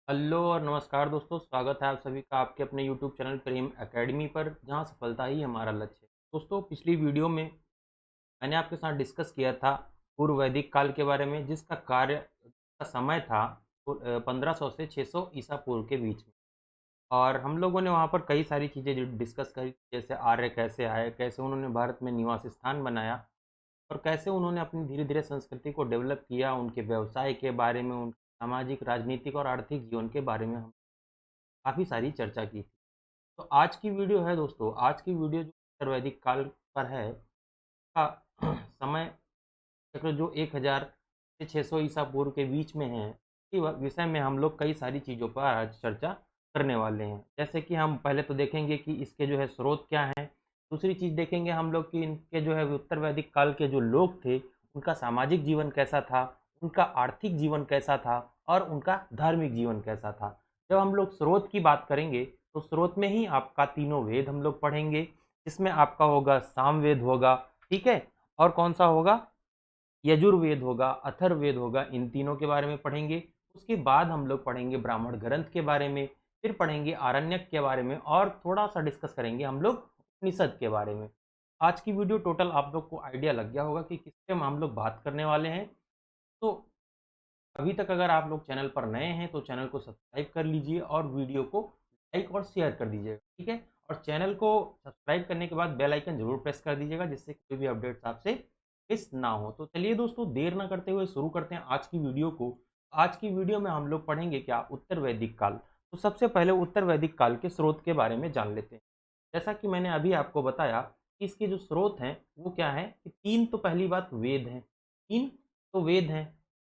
Hello और नमस्कार दोस्तों, स्वागत है आप सभी का आपके अपने यूट्यूब चैनल प्रेम एकेडमी पर, जहां सफलता ही हमारा लक्ष्य है। दोस्तों, पिछली वीडियो में मैंने आपके साथ डिस्कस किया था पूर्व वैदिक काल के बारे में, जिसका कार्य का समय था 1500 से 600 ईसा पूर्व के बीच में। और हम लोगों ने वहाँ पर कई सारी चीज़ें डिस्कस करी, जैसे आर्य कैसे आए, कैसे उन्होंने भारत में निवास स्थान बनाया और कैसे उन्होंने अपनी धीरे-धीरे संस्कृति को डेवलप किया, उनके व्यवसाय के बारे में, उनके सामाजिक, राजनीतिक और आर्थिक जीवन के बारे में हम काफ़ी सारी चर्चा की थी। तो आज की वीडियो है दोस्तों, आज की वीडियो जो उत्तर वैदिक काल पर है का समय चक्र जो 1000 से 600 ईसा पूर्व के बीच में है, इसी विषय में हम लोग कई सारी चीज़ों पर आज चर्चा करने वाले हैं। जैसे कि हम पहले तो देखेंगे कि इसके जो है स्रोत क्या हैं, दूसरी चीज़ देखेंगे हम लोग कि इनके जो है उत्तर वैदिक काल के जो लोग थे, उनका सामाजिक जीवन कैसा था, उनका आर्थिक जीवन कैसा था और उनका धार्मिक जीवन कैसा था। जब हम लोग स्रोत की बात करेंगे, तो स्रोत में ही आपका तीनों वेद हम लोग पढ़ेंगे, जिसमें आपका होगा सामवेद होगा, ठीक है? और कौन सा होगा? यजुर्वेद होगा, अथर्ववेद होगा, इन तीनों के बारे में पढ़ेंगे। उसके बाद हम लोग पढ़ेंगे ब्राह्मण ग्रंथ के बारे में, फिर पढ़ेंगे आरण्यक के बारे में और थोड़ा-सा डिस्कस करेंगे हम लोग उपनिषद के बारे में। आज की वीडियो टोटल आप लोग को आइडिया लग गया होगा कि किसपे हम लोग बात करने वाले हैं। तो अभी तक अगर आप लोग चैनल पर नए हैं तो चैनल को सब्सक्राइब कर लीजिए और वीडियो को लाइक और शेयर कर दीजिएगा, ठीक है? और चैनल को सब्सक्राइब करने के बाद बेल आइकन ज़रूर प्रेस कर दीजिएगा, जिससे कोई भी अपडेट्स आपसे मिस ना हो। तो चलिए दोस्तों, देर ना करते हुए शुरू करते हैं आज की वीडियो को। आज की वीडियो में हम लोग पढ़ेंगे क्या? उत्तर वैदिक काल। तो सबसे पहले उत्तर वैदिक काल के स्रोत के बारे में जान लेते हैं। जैसा कि मैंने अभी आपको बताया कि इसके जो स्रोत हैं वो क्या है कि तीन, तो पहली बात वेद हैं, तीन तो वेद हैं।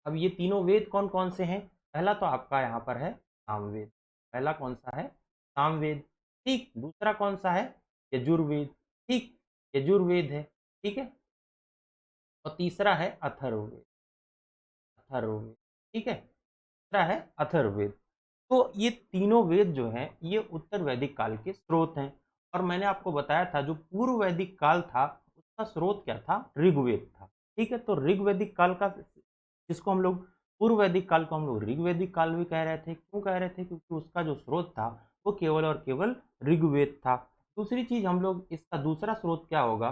अब ये तीनों वेद कौन कौन से हैं? पहला तो आपका यहाँ पर है सामवेद। पहला कौन सा है? सामवेद। ठीक, दूसरा कौन सा है? यजुर्वेद। ठीक, यजुर्वेद है, ठीक है। और तीसरा है अथर्ववेद। अथर्ववेद, ठीक है। तीसरा है अथर्ववेद। तो ये तीनों वेद जो हैं, ये उत्तर वैदिक काल के स्रोत हैं। और मैंने आपको बताया था जो पूर्व वैदिक काल था, उसका स्रोत क्या था? ऋग्वेद था, ठीक है। तो ऋग्वैदिक काल का, जिसको हम लोग पूर्व वैदिक काल को हम लोग ऋग्वैदिक काल भी कह रहे थे। क्यों कह रहे थे? क्योंकि उसका जो स्रोत था वो केवल और केवल ऋग्वेद था। दूसरी चीज हम लोग इसका दूसरा स्रोत क्या होगा?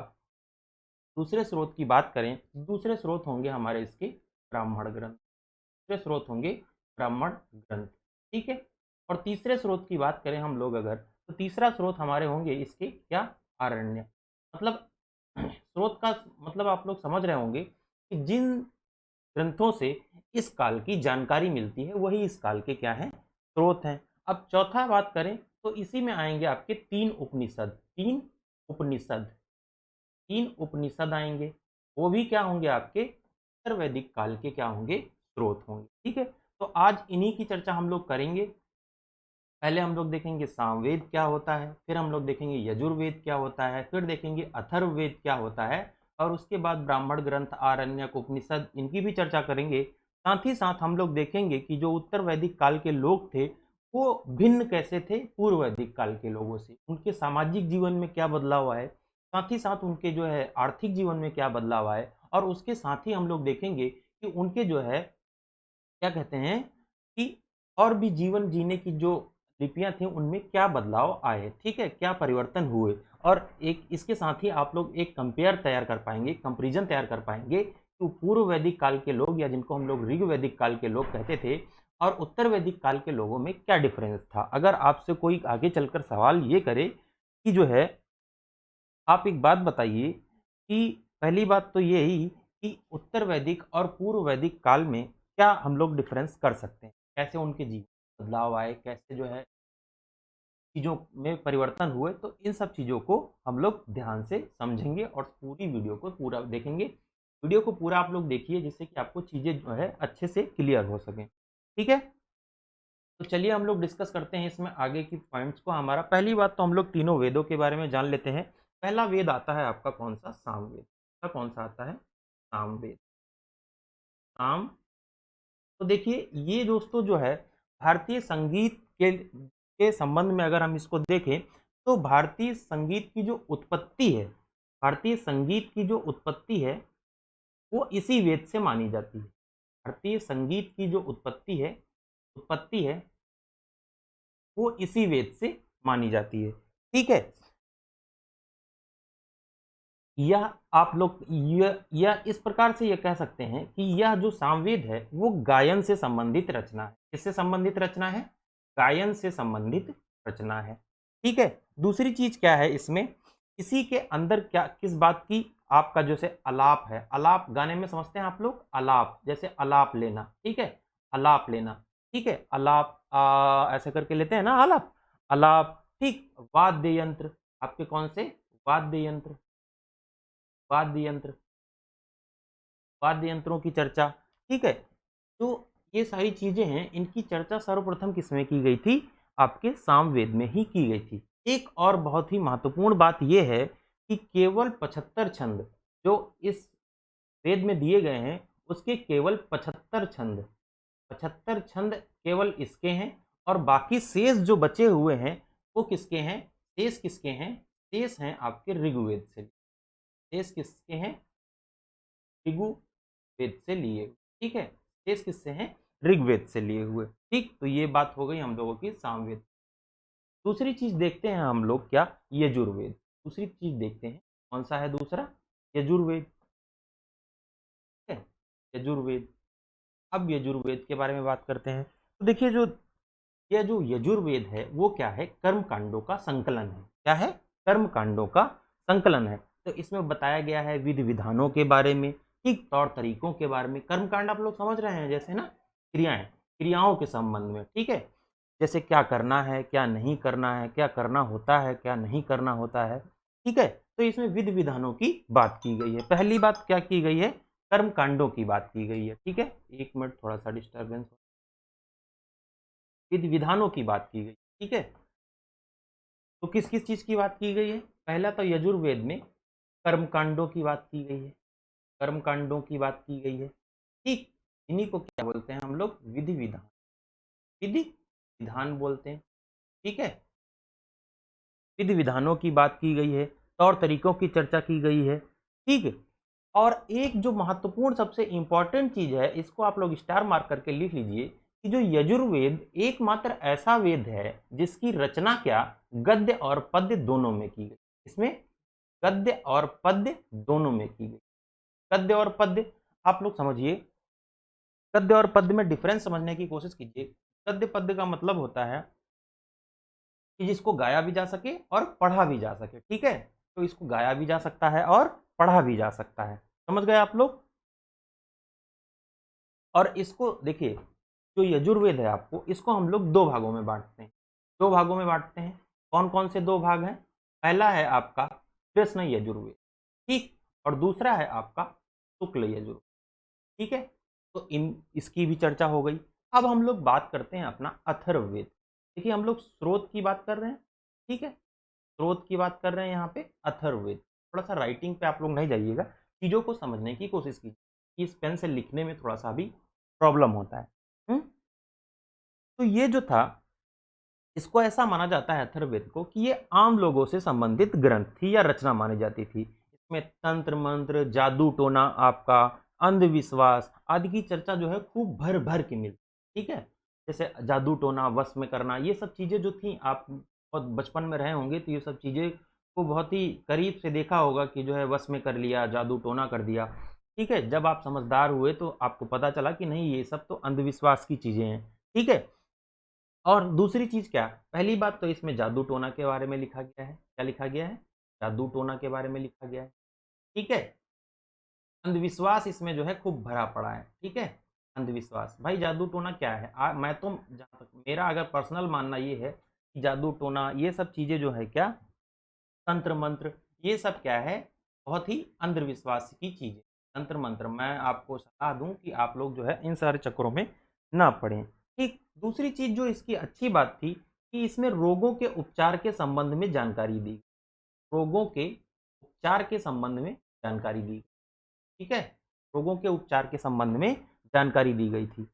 दूसरे स्रोत की बात करें, दूसरे स्रोत होंगे हमारे इसके ब्राह्मण ग्रंथ। दूसरे स्रोत होंगे ब्राह्मण ग्रंथ, ठीक है। और तीसरे स्रोत की बात करें हम लोग अगर, तो तीसरा स्रोत हमारे होंगे इसके क्या? आरण्य। मतलब स्रोत का मतलब आप लोग समझ रहे होंगे कि जिन ग्रंथों से इस काल की जानकारी मिलती है वही इस काल के क्या हैं? स्रोत हैं। अब चौथा बात करें तो इसी में आएंगे आपके तीन उपनिषद। तीन उपनिषद, तीन उपनिषद आएंगे। वो भी क्या होंगे? आपके उत्तर वैदिक काल के क्या होंगे? स्रोत होंगे, ठीक है। तो आज इन्हीं की चर्चा हम लोग करेंगे। पहले हम लोग देखेंगे सामवेद क्या होता है, फिर हम लोग देखेंगे यजुर्वेद क्या होता है, फिर देखेंगे अथर्ववेद क्या होता है, और उसके बाद ब्राह्मण ग्रंथ, आरण्यक, उपनिषद, इनकी भी चर्चा करेंगे। साथ ही साथ हम लोग देखेंगे कि जो उत्तर वैदिक काल के लोग थे वो भिन्न कैसे थे पूर्व वैदिक काल के लोगों से, उनके सामाजिक जीवन में क्या बदलाव आए, साथ ही साथ उनके जो है आर्थिक जीवन में क्या बदलाव आए, और उसके साथ ही हम लोग देखेंगे कि उनके जो है क्या कहते हैं कि और भी जीवन जीने की जो लिपियाँ थी उनमें क्या बदलाव आए, ठीक है? क्या परिवर्तन हुए, और एक इसके साथ ही आप लोग एक कंपेयर तैयार कर पाएँगे, कंपैरिज़न तैयार कर पाएँगे कि पूर्व वैदिक काल के लोग, या जिनको हम लोग ऋग वैदिक काल के लोग कहते थे, और उत्तर वैदिक काल के लोगों में क्या डिफरेंस था। अगर आपसे कोई आगे चलकर सवाल ये करे कि जो है, आप एक बात बताइए कि पहली बात तो यही कि उत्तर वैदिक और पूर्व वैदिक काल में क्या हम लोग डिफरेंस कर सकते हैं? कैसे उनके जीवन में बदलाव आए, कैसे जो है चीज़ों में परिवर्तन हुए, तो इन सब चीज़ों को हम लोग ध्यान से समझेंगे और पूरी वीडियो को पूरा देखेंगे। वीडियो को पूरा आप लोग देखिए, जिससे कि आपको चीज़ें जो है अच्छे से क्लियर हो सकें, ठीक है? तो चलिए हम लोग डिस्कस करते हैं इसमें आगे की पॉइंट्स को। हमारा पहली बात तो हम लोग तीनों वेदों के बारे में जान लेते हैं। पहला वेद आता है आपका कौन सा? सामवेद। का कौन सा आता है? सामवेद। साम, तो देखिए ये दोस्तों जो है भारतीय संगीत के संबंध में अगर हम इसको देखें, तो भारतीय संगीत की जो उत्पत्ति है, भारतीय संगीत की जो उत्पत्ति है वो इसी वेद से मानी जाती है। भारतीय संगीत की जो उत्पत्ति है वो इसी वेद से मानी जाती है। ठीक है, यह आप लोग यह इस प्रकार से यह कह सकते हैं कि यह जो सामवेद है वो गायन से संबंधित रचना है। किससे संबंधित रचना है? गायन से संबंधित रचना है। ठीक है, दूसरी चीज क्या है इसमें, इसी के अंदर क्या किस बात की, आपका जैसे अलाप है, अलाप गाने में समझते हैं आप लोग, अलाप जैसे अलाप लेना, ठीक है, अलाप लेना, ठीक है, अलाप ऐसे करके लेते हैं ना अलाप, अलाप। ठीक, वाद्य यंत्र, आपके कौन से वाद्य यंत्र, वाद्य यंत्र, वाद्य यंत्रों की चर्चा। ठीक है, तो ये सारी चीजें हैं, इनकी चर्चा सर्वप्रथम किसमें की गई थी? आपके सामवेद में ही की गई थी। एक और बहुत ही महत्वपूर्ण बात यह है कि केवल 75 छंद जो इस वेद में दिए गए हैं, उसके केवल 75 छंद, 75 छंद केवल इसके हैं, और बाकी शेष जो बचे हुए हैं वो किसके हैं? शेष किसके हैं? शेष हैं आपके ऋग्वेद से, शेष किसके हैं? ऋग्वेद से लिए। ठीक है, शेष किससे हैं? ऋग्वेद से लिए हुए। ठीक, तो ये बात हो गई हम लोगों की सामवेद। दूसरी चीज देखते हैं हम लोग क्या? यजुर्वेद। दूसरी चीज देखते हैं, कौन सा है दूसरा? यजुर्वेद। ठीक है, यजुर्वेद। अब यजुर्वेद के बारे में बात करते हैं। तो देखिए, जो यजुर्वेद है वो क्या है? कर्म कांडों का संकलन है। क्या है? कर्म कांडों का संकलन है। तो इसमें बताया गया है विधि विधानों के बारे में, ठीक, तौर तरीकों के बारे में। कर्म कांड आप लोग समझ रहे हैं, जैसे ना क्रियाएं, क्रियाओं के संबंध में। ठीक है, जैसे क्या करना है, क्या नहीं करना है, क्या करना होता है, क्या नहीं करना होता है। ठीक है, तो इसमें विधि विधानों की बात की गई है। पहली बात क्या की गई है? कर्म कांडों की बात की गई है। ठीक है, एक मिनट, थोड़ा सा डिस्टर्बेंस, विधि विधानों की बात की गई। ठीक है, तो किस किस चीज की बात की गई है? पहला तो यजुर्वेद में कर्मकांडों की बात की गई है, कर्मकांडों की बात की गई है। ठीक, इन्हीं को क्या बोलते हैं हम लोग? विधि विधान, विधि विधान बोलते हैं। ठीक है, विधि विधानों की बात की गई है, तौर तरीकों की चर्चा की गई है। ठीक है, और एक जो महत्वपूर्ण सबसे इंपॉर्टेंट चीज है, इसको आप लोग स्टार मार्क करके लिख लीजिए कि जो यजुर्वेद एकमात्र ऐसा वेद है जिसकी रचना क्या? गद्य और पद्य दोनों में की गई। इसमें गद्य और पद्य दोनों में की गई। गद्य और पद्य आप लोग समझिए, गद्य और पद्य में डिफरेंस समझने की कोशिश कीजिए। गद्य पद्य का मतलब होता है कि जिसको गाया भी जा सके और पढ़ा भी जा सके। ठीक है, तो इसको गाया भी जा सकता है और पढ़ा भी जा सकता है। समझ गए आप लोग? और इसको देखिए, जो यजुर्वेद है आपको, इसको हम लोग दो भागों में बांटते हैं, दो भागों में बांटते हैं। कौन कौन से दो भाग हैं? पहला है आपका कृष्ण यजुर्वेद, ठीक, और दूसरा है आपका शुक्ल यजुर्वेद। ठीक है, तो इन इसकी भी चर्चा हो गई। अब हम लोग बात करते हैं अपना अथर्ववेद। देखिए, हम लोग स्रोत की बात कर रहे हैं। ठीक है, स्रोत की बात कर रहे हैं यहाँ पे, अथर्ववेद। थोड़ा सा राइटिंग पे आप लोग नहीं जाइएगा, चीज़ों को समझने की कोशिश कीजिए। इस पेन से लिखने में थोड़ा सा भी प्रॉब्लम होता है। तो ये जो था, इसको ऐसा माना जाता है अथर्ववेद को कि ये आम लोगों से संबंधित ग्रंथ थी या रचना मानी जाती थी। इसमें तंत्र मंत्र, जादू टोना, आपका अंधविश्वास आदि की चर्चा जो है खूब भर भर के मिलती। ठीक है, जैसे जादू टोना, वश में करना, ये सब चीज़ें जो थी, आप बहुत बचपन में रहे होंगे तो ये सब चीज़ें को बहुत ही करीब से देखा होगा कि जो है वश में कर लिया, जादू टोना कर दिया। ठीक है, जब आप समझदार हुए तो आपको पता चला कि नहीं, ये सब तो अंधविश्वास की चीज़ें हैं। ठीक है, और दूसरी चीज क्या? पहली बात तो इसमें जादू टोना के बारे में लिखा गया है। क्या लिखा गया है? जादू टोना के बारे में लिखा गया है। ठीक है, अंधविश्वास इसमें जो है खूब भरा पड़ा है। ठीक है, अंधविश्वास, भाई जादू टोना क्या है? मैं तो जहाँ तक मेरा अगर पर्सनल मानना ये है कि जादू टोना ये सब चीजें जो है क्या, तंत्र मंत्र, ये सब क्या है? बहुत ही अंधविश्वास की चीजें। तंत्र मंत्र, मैं आपको सलाह दूं कि आप लोग जो है इन सारे चक्करों में ना पड़ें। ठीक, दूसरी चीज जो इसकी अच्छी बात थी कि इसमें रोगों के उपचार के संबंध में जानकारी दी, रोगों के उपचार के संबंध में जानकारी दी। ठीक है, रोगों के उपचार के संबंध में जानकारी दी गई थी।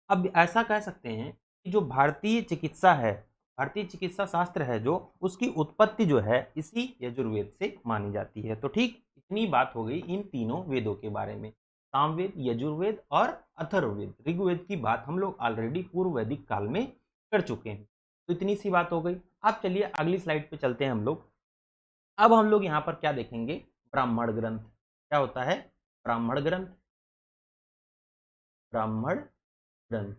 अब ऐसा कह सकते हैं कि जो भारतीय चिकित्सा है, भारतीय चिकित्सा शास्त्र है जो, उसकी उत्पत्ति जो है इसी यजुर्वेद से मानी जाती है। तो ठीक, इतनी बात हो गई इन तीनों वेदों के बारे में, सामवेद, यजुर्वेद और अथर्ववेद। ऋग्वेद की बात हम लोग ऑलरेडी पूर्व वैदिक काल में कर चुके हैं। तो इतनी सी बात हो गई। अब चलिए अगली स्लाइड पे चलते हैं हम लोग। अब हम लोग यहाँ पर क्या देखेंगे, ब्राह्मण ग्रंथ। क्या होता है, ब्राह्मण ग्रंथ, ब्राह्मण ग्रंथ,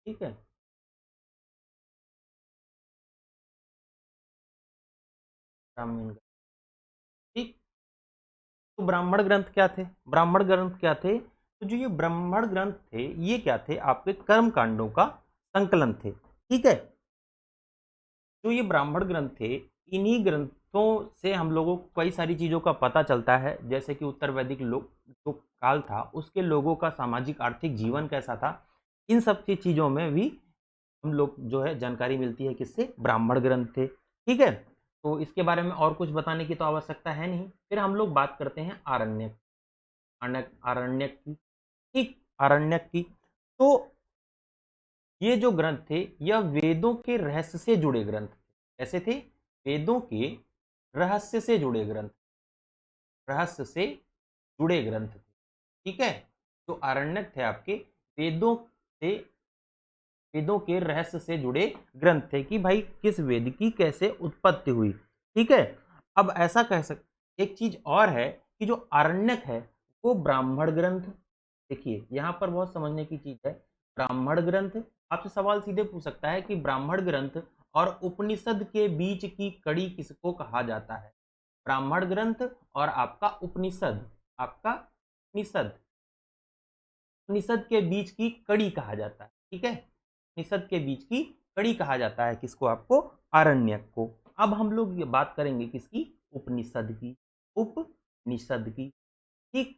ठीक है। ब्राह्मण ग्रंथ, ठीक। तो ब्राह्मण ग्रंथ क्या थे, ब्राह्मण ग्रंथ क्या थे, तो जो ये ब्राह्मण ग्रंथ थे ये क्या थे, आपके कर्म कांडों का संकलन थे, ठीक है। जो ये ब्राह्मण ग्रंथ थे, इन्हीं ग्रंथों से हम लोगों को कई सारी चीज़ों का पता चलता है, जैसे कि उत्तर वैदिक लोग जो काल था उसके लोगों का सामाजिक आर्थिक जीवन कैसा था, इन सब की चीज़ों में भी हम लोग जो है जानकारी मिलती है, किससे, ब्राह्मण ग्रंथ थे, ठीक है। तो इसके बारे में और कुछ बताने की तो आवश्यकता है नहीं। फिर हम लोग बात करते हैं आरण्यक, आरण्यक की, ठीक, आरण्यक की। तो ये जो ग्रंथ थे यह वेदों के रहस्य से जुड़े ग्रंथ थे। कैसे थे, वेदों के रहस्य से जुड़े ग्रंथ, रहस्य से जुड़े ग्रंथ थे, ठीक है। तो आरण्यक थे आपके वेदों से, वेदों के रहस्य से जुड़े ग्रंथ थे कि भाई किस वेद की कैसे उत्पत्ति हुई, ठीक है। अब ऐसा कह सकते, एक चीज और है कि जो आरण्यक है वो ब्राह्मण ग्रंथ, देखिए यहाँ पर बहुत समझने की चीज है। ब्राह्मण ग्रंथ, आपसे सवाल सीधे पूछ सकता है कि ब्राह्मण ग्रंथ और उपनिषद के बीच की कड़ी किसको कहा जाता है, ब्राह्मण ग्रंथ और आपका उपनिषद, आपका उपनिषद, उपनिषद के बीच की कड़ी कहा जाता है, ठीक है। उपनिषद के बीच की कड़ी कहा जाता है किसको, आपको, आरण्यक को। अब हम लोग ये बात करेंगे किसकी, उपनिषद की, उपनिषद की, ठीक,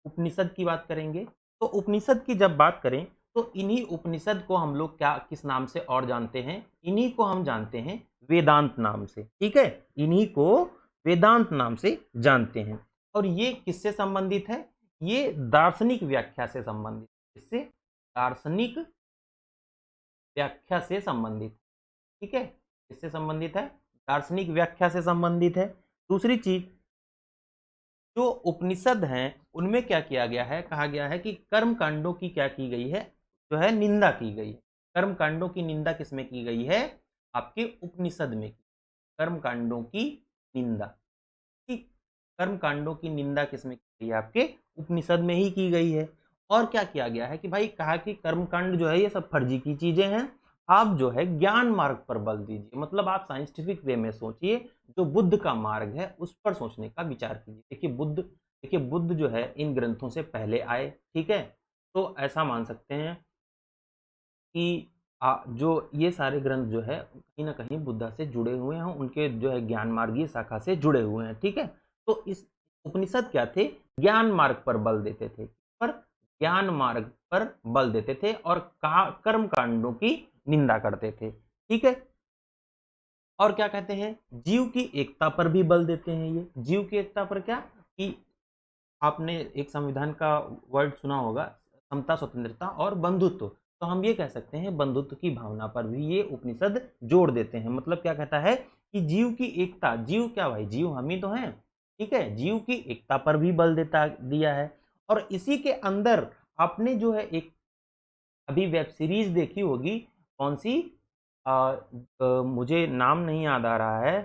उपनिषद की बात करेंगे। तो उपनिषद की जब बात करें तो इन्हीं उपनिषद को हम लोग क्या किस नाम से और जानते हैं, इन्हीं को हम जानते हैं वेदांत नाम से, ठीक है। इन्हीं को वेदांत नाम से जानते हैं। और ये किससे संबंधित है, ये दार्शनिक व्याख्या से संबंधित, इससे दार्शनिक व्याख्या से संबंधित, ठीक है। इससे संबंधित है, दार्शनिक व्याख्या से संबंधित है। दूसरी चीज, जो उपनिषद हैं उनमें क्या किया गया है, कहा गया है कि कर्म कांडों की क्या की गई है, जो है निंदा की गई है। कर्म कांडों की निंदा किसमें की गई है, आपके उपनिषद में की, कर्म कांडों की निंदा, ठीक, कर्म कांडों की निंदा किसमें की गई है, आपके उपनिषद में ही की गई है। और क्या किया गया है कि भाई कहा कि कर्म कांड जो है ये सब फर्जी की चीजें हैं, आप जो है ज्ञान मार्ग पर बल दीजिए, मतलब आप साइंटिफिक वे में सोचिए, जो बुद्ध का मार्ग है उस पर सोचने का विचार कीजिए। देखिए बुद्ध, देखिए बुद्ध जो है इन ग्रंथों से पहले आए, ठीक है। तो ऐसा मान सकते हैं कि जो ये सारे ग्रंथ जो है कहीं ना कहीं बुद्धा से जुड़े हुए हैं, उनके जो है ज्ञान मार्गीय शाखा से जुड़े हुए हैं, ठीक है। तो इस उपनिषद क्या थे, ज्ञान मार्ग पर बल देते थे, पर ज्ञान मार्ग पर बल देते थे और कर्म कांडों की निंदा करते थे, ठीक है। और क्या कहते हैं, जीव की एकता पर भी बल देते हैं। ये जीव की एकता पर क्या, कि आपने एक संविधान का वर्ड सुना होगा, समता, स्वतंत्रता और बंधुत्व। तो हम ये कह सकते हैं बंधुत्व की भावना पर भी ये उपनिषद जोड़ देते हैं। मतलब क्या कहता है कि जीव की एकता, जीव क्या भाई, जीव हम ही तो हैं, ठीक है, जीव की एकता पर भी बल देता दिया है। और इसी के अंदर आपने जो है एक अभी वेब सीरीज देखी होगी, कौन सी, मुझे नाम नहीं याद आ रहा है,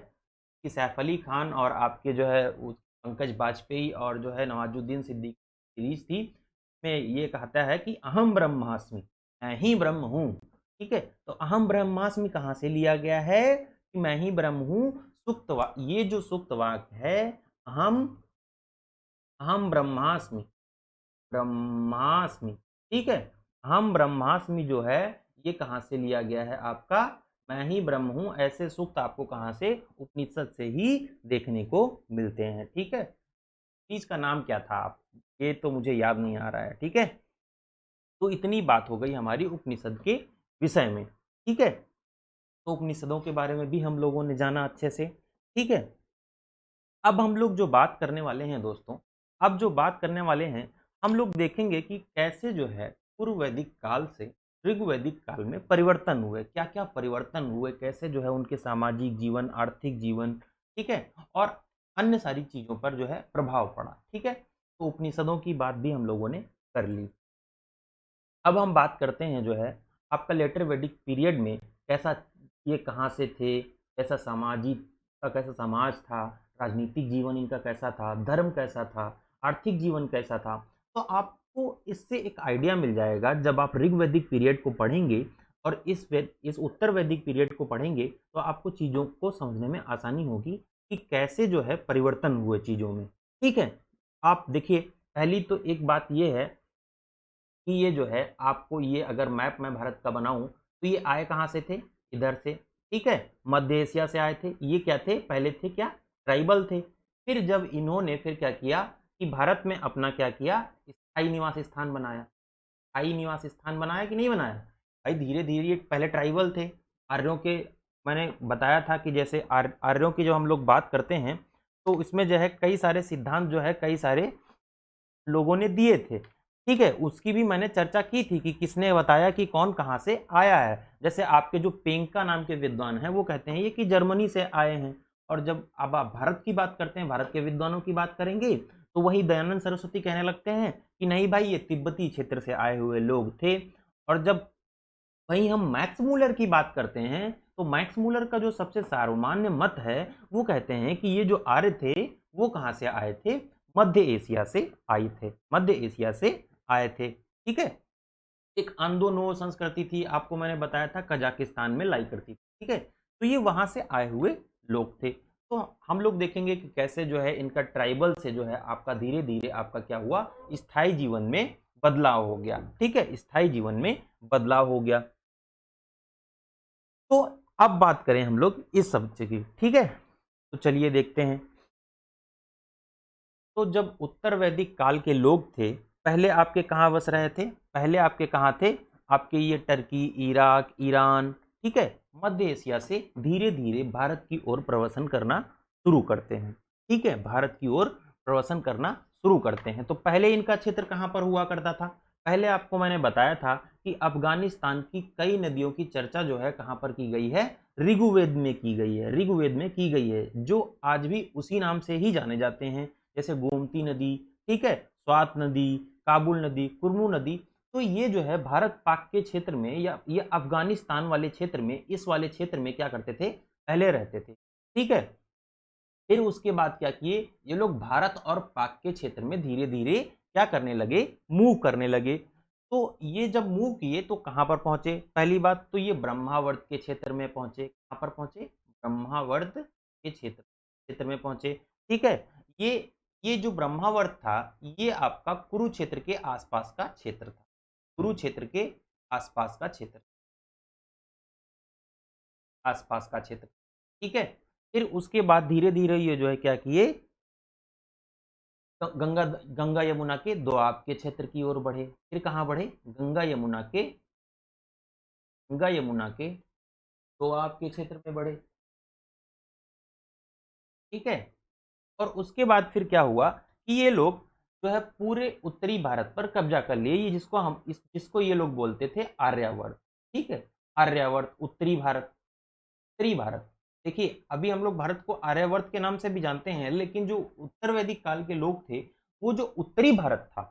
कि सैफ अली खान और आपके जो है पंकज बाजपेयी और जो है नवाजुद्दीन सिद्दीकी सीरीज थी, में ये कहता है कि अहम ब्रह्मास्मि, मैं ही ब्रह्म हूँ, ठीक है। तो अहम ब्रह्मास्मि कहाँ से लिया गया है, कि मैं ही ब्रह्म हूँ, सुक्त वाक्य, ये जो सुक्त वाक्य है, अहम, अहम ब्रह्मास्मि, ब्रह्मास्मि, ठीक है, हम ब्रह्मास्मि जो है ये कहाँ से लिया गया है आपका, मैं ही ब्रह्म हूं, ऐसे सूक्त आपको कहाँ से, उपनिषद से ही देखने को मिलते हैं, ठीक है। चीज का नाम क्या था, आप ये तो मुझे याद नहीं आ रहा है, ठीक है। तो इतनी बात हो गई हमारी उपनिषद के विषय में, ठीक है। तो उपनिषदों के बारे में भी हम लोगों ने जाना अच्छे से, ठीक है। अब हम लोग जो बात करने वाले हैं दोस्तों, अब जो बात करने वाले हैं, हम लोग देखेंगे कि कैसे जो है पूर्व वैदिक काल से ऋग्वैदिक काल में परिवर्तन हुए, क्या क्या परिवर्तन हुए, कैसे जो है उनके सामाजिक जीवन, आर्थिक जीवन, ठीक है, और अन्य सारी चीजों पर जो है प्रभाव पड़ा, ठीक है। तो उपनिषदों की बात भी हम लोगों ने कर ली। अब हम बात करते हैं जो है आपका लेटर वैदिक पीरियड में कैसा, ये कहाँ से थे, कैसा सामाजिक का कैसा समाज था, राजनीतिक जीवन इनका कैसा था, धर्म कैसा था, आर्थिक जीवन कैसा था, तो आपको इससे एक आइडिया मिल जाएगा। जब आप ऋग्वैदिक पीरियड को पढ़ेंगे और इस उत्तर वैदिक पीरियड को पढ़ेंगे तो आपको चीज़ों को समझने में आसानी होगी कि कैसे जो है परिवर्तन हुए चीज़ों में। ठीक है, आप देखिए, पहली तो एक बात ये है कि ये जो है आपको, ये अगर मैप मैं भारत का बनाऊं तो ये आए कहाँ से थे, इधर से। ठीक है, मध्य एशिया से आए थे। ये क्या थे, पहले थे क्या, ट्राइबल थे। फिर जब इन्होंने फिर क्या किया कि भारत में अपना क्या किया, स्थायी निवास स्थान बनाया। स्थायी निवास स्थान बनाया कि नहीं बनाया भाई, धीरे धीरे ये पहले ट्राइबल थे। आर्यों के, मैंने बताया था कि जैसे आर्यों की जो हम लोग बात करते हैं तो इसमें जो है कई सारे सिद्धांत जो है कई सारे लोगों ने दिए थे। ठीक है, उसकी भी मैंने चर्चा की थी कि किसने बताया कि कौन कहाँ से आया है। जैसे आपके जो पेंका नाम के विद्वान हैं वो कहते हैं ये कि जर्मनी से आए हैं। और जब अब आप भारत की बात करते हैं, भारत के विद्वानों की बात करेंगे, तो वही दयानंद सरस्वती कहने लगते हैं कि नहीं भाई, ये तिब्बती क्षेत्र से आए हुए लोग थे। और जब वहीं हम मैक्स मूलर की बात करते हैं तो मैक्स मूलर का जो सबसे सार्वमान्य मत है वो कहते हैं कि ये जो आर्य थे वो कहाँ से आए थे, मध्य एशिया से आए थे, मध्य एशिया से आए थे। ठीक है, एक आंदोनो संस्कृति थी, आपको मैंने बताया था कजाकिस्तान में लाई करती थी। ठीक है, तो ये वहां से आए हुए लोग थे। तो हम लोग देखेंगे कि कैसे जो है इनका ट्राइबल से जो है आपका धीरे धीरे आपका क्या हुआ, स्थायी जीवन में बदलाव हो गया। ठीक है, स्थायी जीवन में बदलाव हो गया। तो अब बात करें हम लोग इस सब्जेक्ट की। ठीक है, तो चलिए देखते हैं। तो जब उत्तर वैदिक काल के लोग थे, पहले आपके कहाँ बस रहे थे, पहले आपके कहाँ थे, आपके ये टर्की, इराक, ईरान। ठीक है, मध्य एशिया से धीरे धीरे भारत की ओर प्रवसन करना शुरू करते हैं। ठीक है, भारत की ओर प्रवसन करना शुरू करते हैं। तो पहले इनका क्षेत्र कहाँ पर हुआ करता था, पहले आपको मैंने बताया था कि अफगानिस्तान की कई नदियों की चर्चा जो है कहाँ पर की गई है, ऋग्वेद में की गई है, ऋग्वेद में की गई है, जो आज भी उसी नाम से ही जाने जाते हैं। जैसे गोमती नदी, ठीक है, स्वात नदी, काबुल नदी, कुर्मू नदी। तो ये जो है भारत पाक के क्षेत्र में या ये अफगानिस्तान वाले क्षेत्र में, इस वाले क्षेत्र में क्या करते थे, पहले रहते थे। ठीक है, फिर उसके बाद क्या किए ये लोग, भारत और पाक के क्षेत्र में धीरे धीरे क्या करने लगे, मूव करने लगे। तो ये जब मूव किए तो कहां पर पहुंचे, पहली बात तो ये ब्रह्मावर्त के क्षेत्र में पहुंचे। कहां पर पहुंचे, ब्रह्मावर्त के क्षेत्र क्षेत्र में पहुंचे। ठीक है, ये ये जो ब्रह्मावर्त था ये आपका कुरुक्षेत्र के आसपास का क्षेत्र था, कुरुक्षेत्र के आसपास का क्षेत्र, आसपास का क्षेत्र। ठीक है, फिर उसके बाद धीरे धीरे ये जो है क्या किए, गंगा गंगा यमुना के दोआब के क्षेत्र की ओर बढ़े। फिर कहाँ बढ़े, गंगा यमुना के दोआब के क्षेत्र में बढ़े। ठीक है, और उसके बाद फिर क्या हुआ कि ये लोग जो है पूरे उत्तरी भारत पर कब्जा कर लिए, ये जिसको ये लोग बोलते थे आर्यावर्त। ठीक है, आर्यावर्त, उत्तरी भारत, उत्तरी भारत। देखिए, अभी हम लोग भारत को आर्यावर्त के नाम से भी जानते हैं, लेकिन जो उत्तर वैदिक काल के लोग थे वो जो उत्तरी भारत था,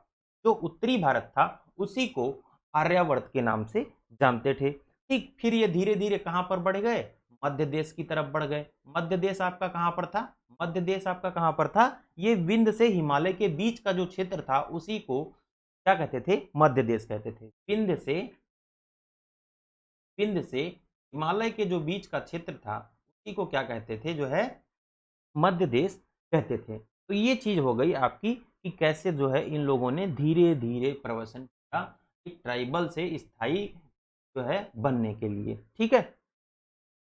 जो उत्तरी भारत था उसी को आर्यावर्त के नाम से जानते थे। ठीक, फिर ये धीरे धीरे कहां पर बढ़ गए, मध्य देश की तरफ बढ़ गए। मध्य देश आपका कहां पर था, मध्य देश आपका कहां पर था, ये विंध्य से हिमालय के बीच का जो क्षेत्र था उसी को क्या कहते थे, मध्य देश कहते थे। विंध्य से हिमालय के जो बीच का क्षेत्र था उसी को क्या कहते थे, जो है मध्य देश कहते थे। तो ये चीज हो गई आपकी कि कैसे जो है इन लोगों ने धीरे धीरे प्रवसन किया एक ट्राइबल से स्थायी जो है बनने के लिए। ठीक है,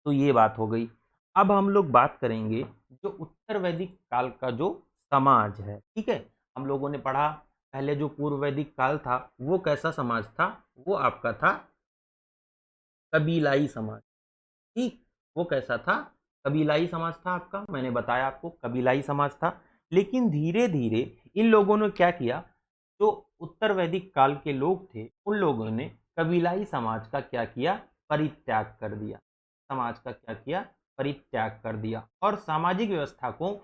तो ये बात हो गई। अब हम लोग बात करेंगे जो उत्तर वैदिक काल का जो समाज है। ठीक है, हम लोगों ने पढ़ा पहले जो पूर्व वैदिक काल था वो कैसा समाज था, वो आपका था कबीलाई समाज। ठीक, वो कैसा था, कबीलाई समाज था आपका, मैंने बताया आपको कबीलाई समाज था। लेकिन धीरे धीरे इन लोगों ने क्या किया, जो उत्तर वैदिक काल के लोग थे उन लोगों ने कबीलाई समाज का क्या किया, परित्याग कर दिया। समाज का क्या किया, परित्याग कर दिया और सामाजिक व्यवस्था को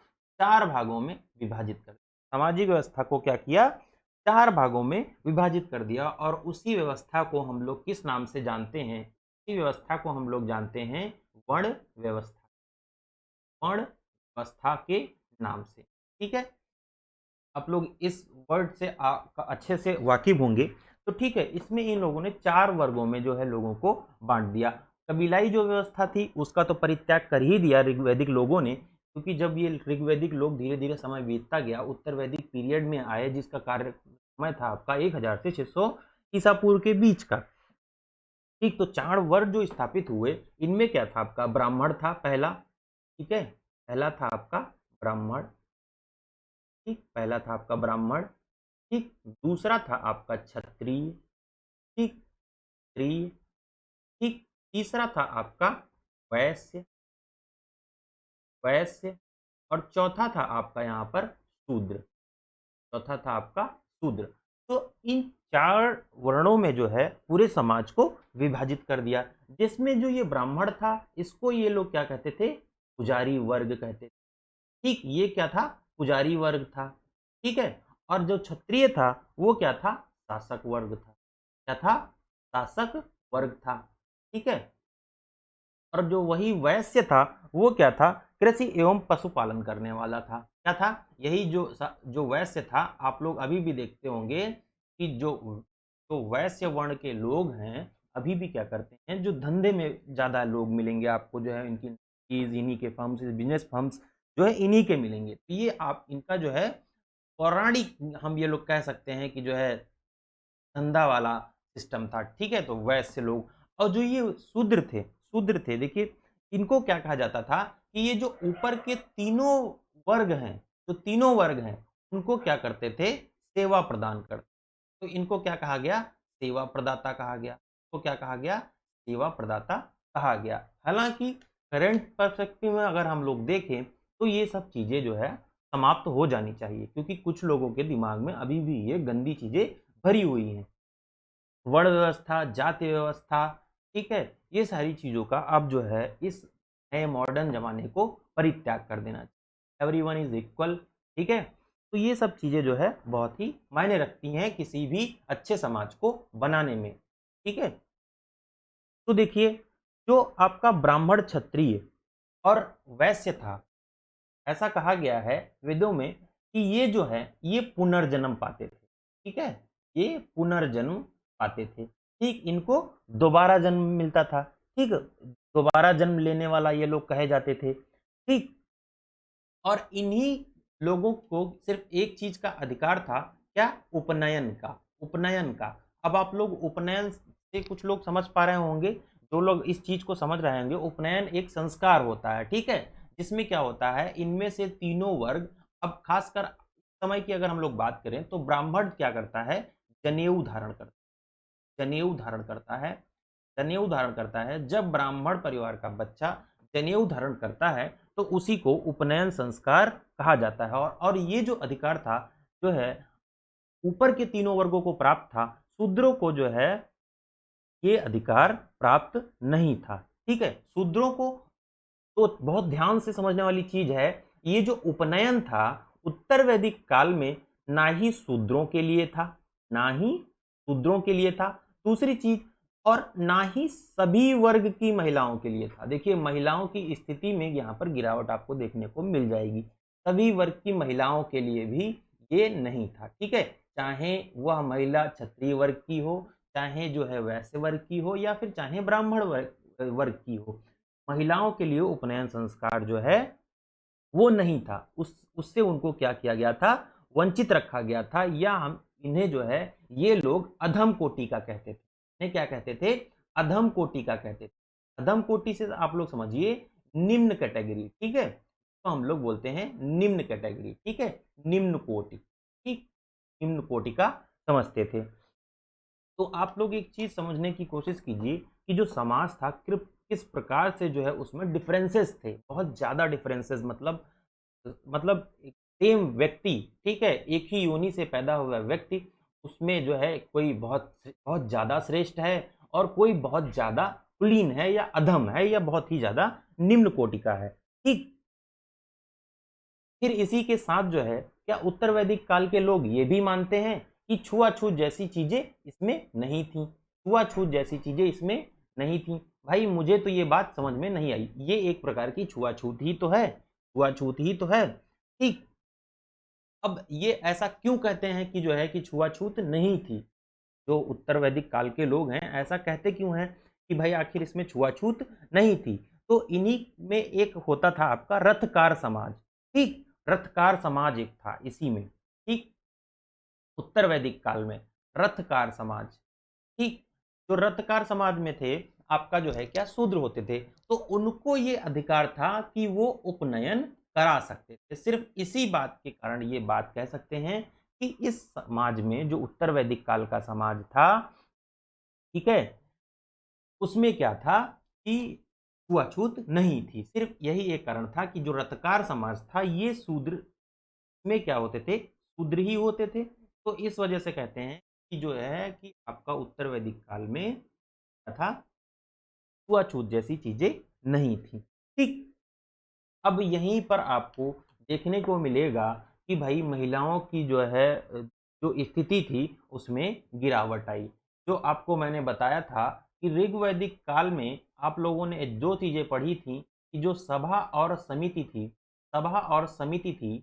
चार भागों में विभाजित कर दिया। सामाजिक व्यवस्था को क्या किया, 4 भागों में विभाजित कर दिया और उसी व्यवस्था को हम लोग किस नाम से जानते हैं? उसी व्यवस्था को हम लोग जानते हैं वर्ण व्यवस्था, वर्ण व्यवस्था के नाम से। ठीक है, आप लोग इस वर्ड से अच्छे से वाकिफ होंगे। तो ठीक है, इसमें इन लोगों ने 4 वर्गों में जो है लोगों को बांट दिया। कबीलाई जो व्यवस्था थी उसका तो परित्याग कर ही दिया ऋग्वैदिक लोगों ने, क्योंकि जब ये ऋग्वैदिक लोग धीरे धीरे समय बीतता गया, उत्तर वैदिक पीरियड में आए जिसका कार्य समय था आपका 1000 से 600 ईसा पूर्व के बीच का। ठीक, तो 4 वर्ग जो स्थापित हुए इनमें क्या था आपका? ब्राह्मण था पहला। ठीक है, पहला था आपका ब्राह्मण। ठीक, पहला था आपका ब्राह्मण। ठीक, दूसरा था आपका क्षत्रिय। ठीक, क्षत्रिय। ठीक, तीसरा था आपका वैश्य, वैश्य। और चौथा था आपका यहाँ पर शूद्र, चौथा था आपका शूद्र। तो इन 4 वर्णों में जो है पूरे समाज को विभाजित कर दिया, जिसमें जो ये ब्राह्मण था इसको ये लोग क्या कहते थे? पुजारी वर्ग कहते थे। ठीक, ये क्या था? पुजारी वर्ग था। ठीक है, और जो क्षत्रिय था वो क्या था? शासक वर्ग था। क्या था? शासक वर्ग था। ठीक है, और जो वही वैश्य था वो क्या था? कृषि एवं पशुपालन करने वाला था। क्या था? यही जो वैश्य था, आप लोग अभी भी देखते होंगे कि जो जो वैश्य वर्ण के लोग हैं अभी भी क्या करते हैं, जो धंधे में ज्यादा लोग मिलेंगे आपको, जो है इनकी चीज इन्हीं के फर्म्स, बिजनेस फर्म्स जो है इन्हीं के मिलेंगे। तो ये आप इनका जो है पौराणिक हम ये लोग कह सकते हैं कि जो है धंधा वाला सिस्टम था। ठीक है, तो वैश्य लोग। और जो ये शूद्र थे, देखिए इनको क्या कहा जाता था कि ये जो ऊपर के तीनों वर्ग हैं, जो तीनों वर्ग हैं उनको क्या करते थे? सेवा प्रदान करते। तो इनको क्या कहा गया? सेवा प्रदाता कहा गया। तो क्या कहा गया? सेवा प्रदाता कहा गया। हालांकि करंट पर्सपेक्टिव में अगर हम लोग देखें तो ये सब चीजें जो है समाप्त हो जानी चाहिए, क्योंकि कुछ लोगों के दिमाग में अभी भी ये गंदी चीजें भरी हुई हैं। वर्ण व्यवस्था, जाति व्यवस्था, ठीक है, ये सारी चीजों का अब जो है इस नए मॉडर्न जमाने को परित्याग कर देना चाहिए। Everyone is equal. ठीक है, तो ये सब चीजें जो है बहुत ही मायने रखती हैं किसी भी अच्छे समाज को बनाने में। ठीक है, तो देखिए जो आपका ब्राह्मण, क्षत्रिय और वैश्य था, ऐसा कहा गया है वेदों में कि ये जो है ये पुनर्जन्म पाते थे। ठीक है, ये पुनर्जन्म पाते थे। ठीक, इनको दोबारा जन्म मिलता था। ठीक, दोबारा जन्म लेने वाला ये लोग कहे जाते थे। ठीक, और इन्हीं लोगों को सिर्फ एक चीज का अधिकार था, क्या? उपनयन का, उपनयन का। अब आप लोग उपनयन से कुछ लोग समझ पा रहे होंगे, जो लोग इस चीज को समझ रहे होंगे, उपनयन एक संस्कार होता है। ठीक है, जिसमें क्या होता है, इनमें से तीनों वर्ग, अब खासकर समय की अगर हम लोग बात करें तो ब्राह्मण क्या करता है? जनेऊ धारण करता है, जनेऊ धारण करता है, जनेऊ धारण करता है। जब ब्राह्मण परिवार का बच्चा जनेऊ धारण करता है तो उसी को उपनयन संस्कार कहा जाता है। और ये जो अधिकार था जो है ऊपर के तीनों वर्गों को प्राप्त था, शूद्रों को जो है ये अधिकार प्राप्त नहीं था। ठीक है, शूद्रों को तो बहुत ध्यान से समझने वाली चीज है, ये जो उपनयन था उत्तर वैदिक काल में ना ही शूद्रों के लिए था, ना ही शूद्रों के लिए था। दूसरी चीज, और ना ही सभी वर्ग की महिलाओं के लिए था। देखिए महिलाओं की स्थिति में यहाँ पर गिरावट आपको देखने को मिल जाएगी। सभी वर्ग की महिलाओं के लिए भी ये नहीं था। ठीक है, चाहे वह महिला क्षत्रिय वर्ग की हो, चाहे जो है वैश्य वर्ग की हो, या फिर चाहे ब्राह्मण वर्ग की हो, महिलाओं के लिए उपनयन संस्कार जो है वो नहीं था। उससे उनको क्या किया गया था? वंचित रखा गया था, या हम इन्हें जो है ये लोग अधम कोटि का कहते थे। इन्हें क्या कहते थे? अधम कोटि का कहते थे। अधम कोटि से आप लोग समझिए निम्न कैटेगरी। ठीक है, तो हम लोग बोलते हैं निम्न कैटेगरी। ठीक है, निम्न कोटि। ठीक, निम्न कोटि का समझते थे। तो आप लोग एक चीज समझने की कोशिश कीजिए कि जो समाज था किस प्रकार से जो है उसमें डिफरेंसेस थे, बहुत ज्यादा डिफरेंसेस। मतलब सेम व्यक्ति, ठीक है, एक ही योनि से पैदा हुआ व्यक्ति, उसमें जो है कोई बहुत बहुत ज्यादा श्रेष्ठ है और कोई बहुत ज्यादा कुलीन है या अधम है या बहुत ही ज्यादा निम्न कोटि का है। ठीक, फिर इसी के साथ जो है क्या उत्तर वैदिक काल के लोग ये भी मानते हैं कि छुआछूत जैसी चीजें इसमें नहीं थी, छुआछूत जैसी चीजें इसमें नहीं थी। भाई मुझे तो ये बात समझ में नहीं आई, ये एक प्रकार की छुआछूत ही तो है, छुआछूत ही तो है। ठीक, अब ये ऐसा क्यों कहते हैं कि जो है कि छुआछूत नहीं थी, जो उत्तर वैदिक काल के लोग हैं ऐसा कहते क्यों हैं कि भाई आखिर इसमें छुआछूत नहीं थी? तो इन्हीं में एक होता था आपका रथकार समाज। ठीक, रथकार समाज एक था इसी में। ठीक, उत्तर वैदिक काल में रथकार समाज। ठीक, जो रथकार समाज में थे आपका जो है क्या शूद्र होते थे, तो उनको ये अधिकार था कि वो उपनयन करा सकते थे। सिर्फ इसी बात के कारण ये बात कह सकते हैं कि इस समाज में जो उत्तर वैदिक काल का समाज था, ठीक है, उसमें क्या था कि छुआछूत नहीं थी। सिर्फ यही एक कारण था कि जो रतकार समाज था ये शूद्र में क्या होते थे, शूद्र ही होते थे। तो इस वजह से कहते हैं कि जो है कि आपका उत्तर वैदिक काल में क्या था, छुआछूत जैसी चीजें नहीं थी। ठीक, अब यहीं पर आपको देखने को मिलेगा कि भाई महिलाओं की जो है जो स्थिति थी उसमें गिरावट आई। जो आपको मैंने बताया था कि ऋग्वैदिक काल में आप लोगों ने जो चीज़ें पढ़ी थी कि जो सभा और समिति थी, सभा और समिति थी,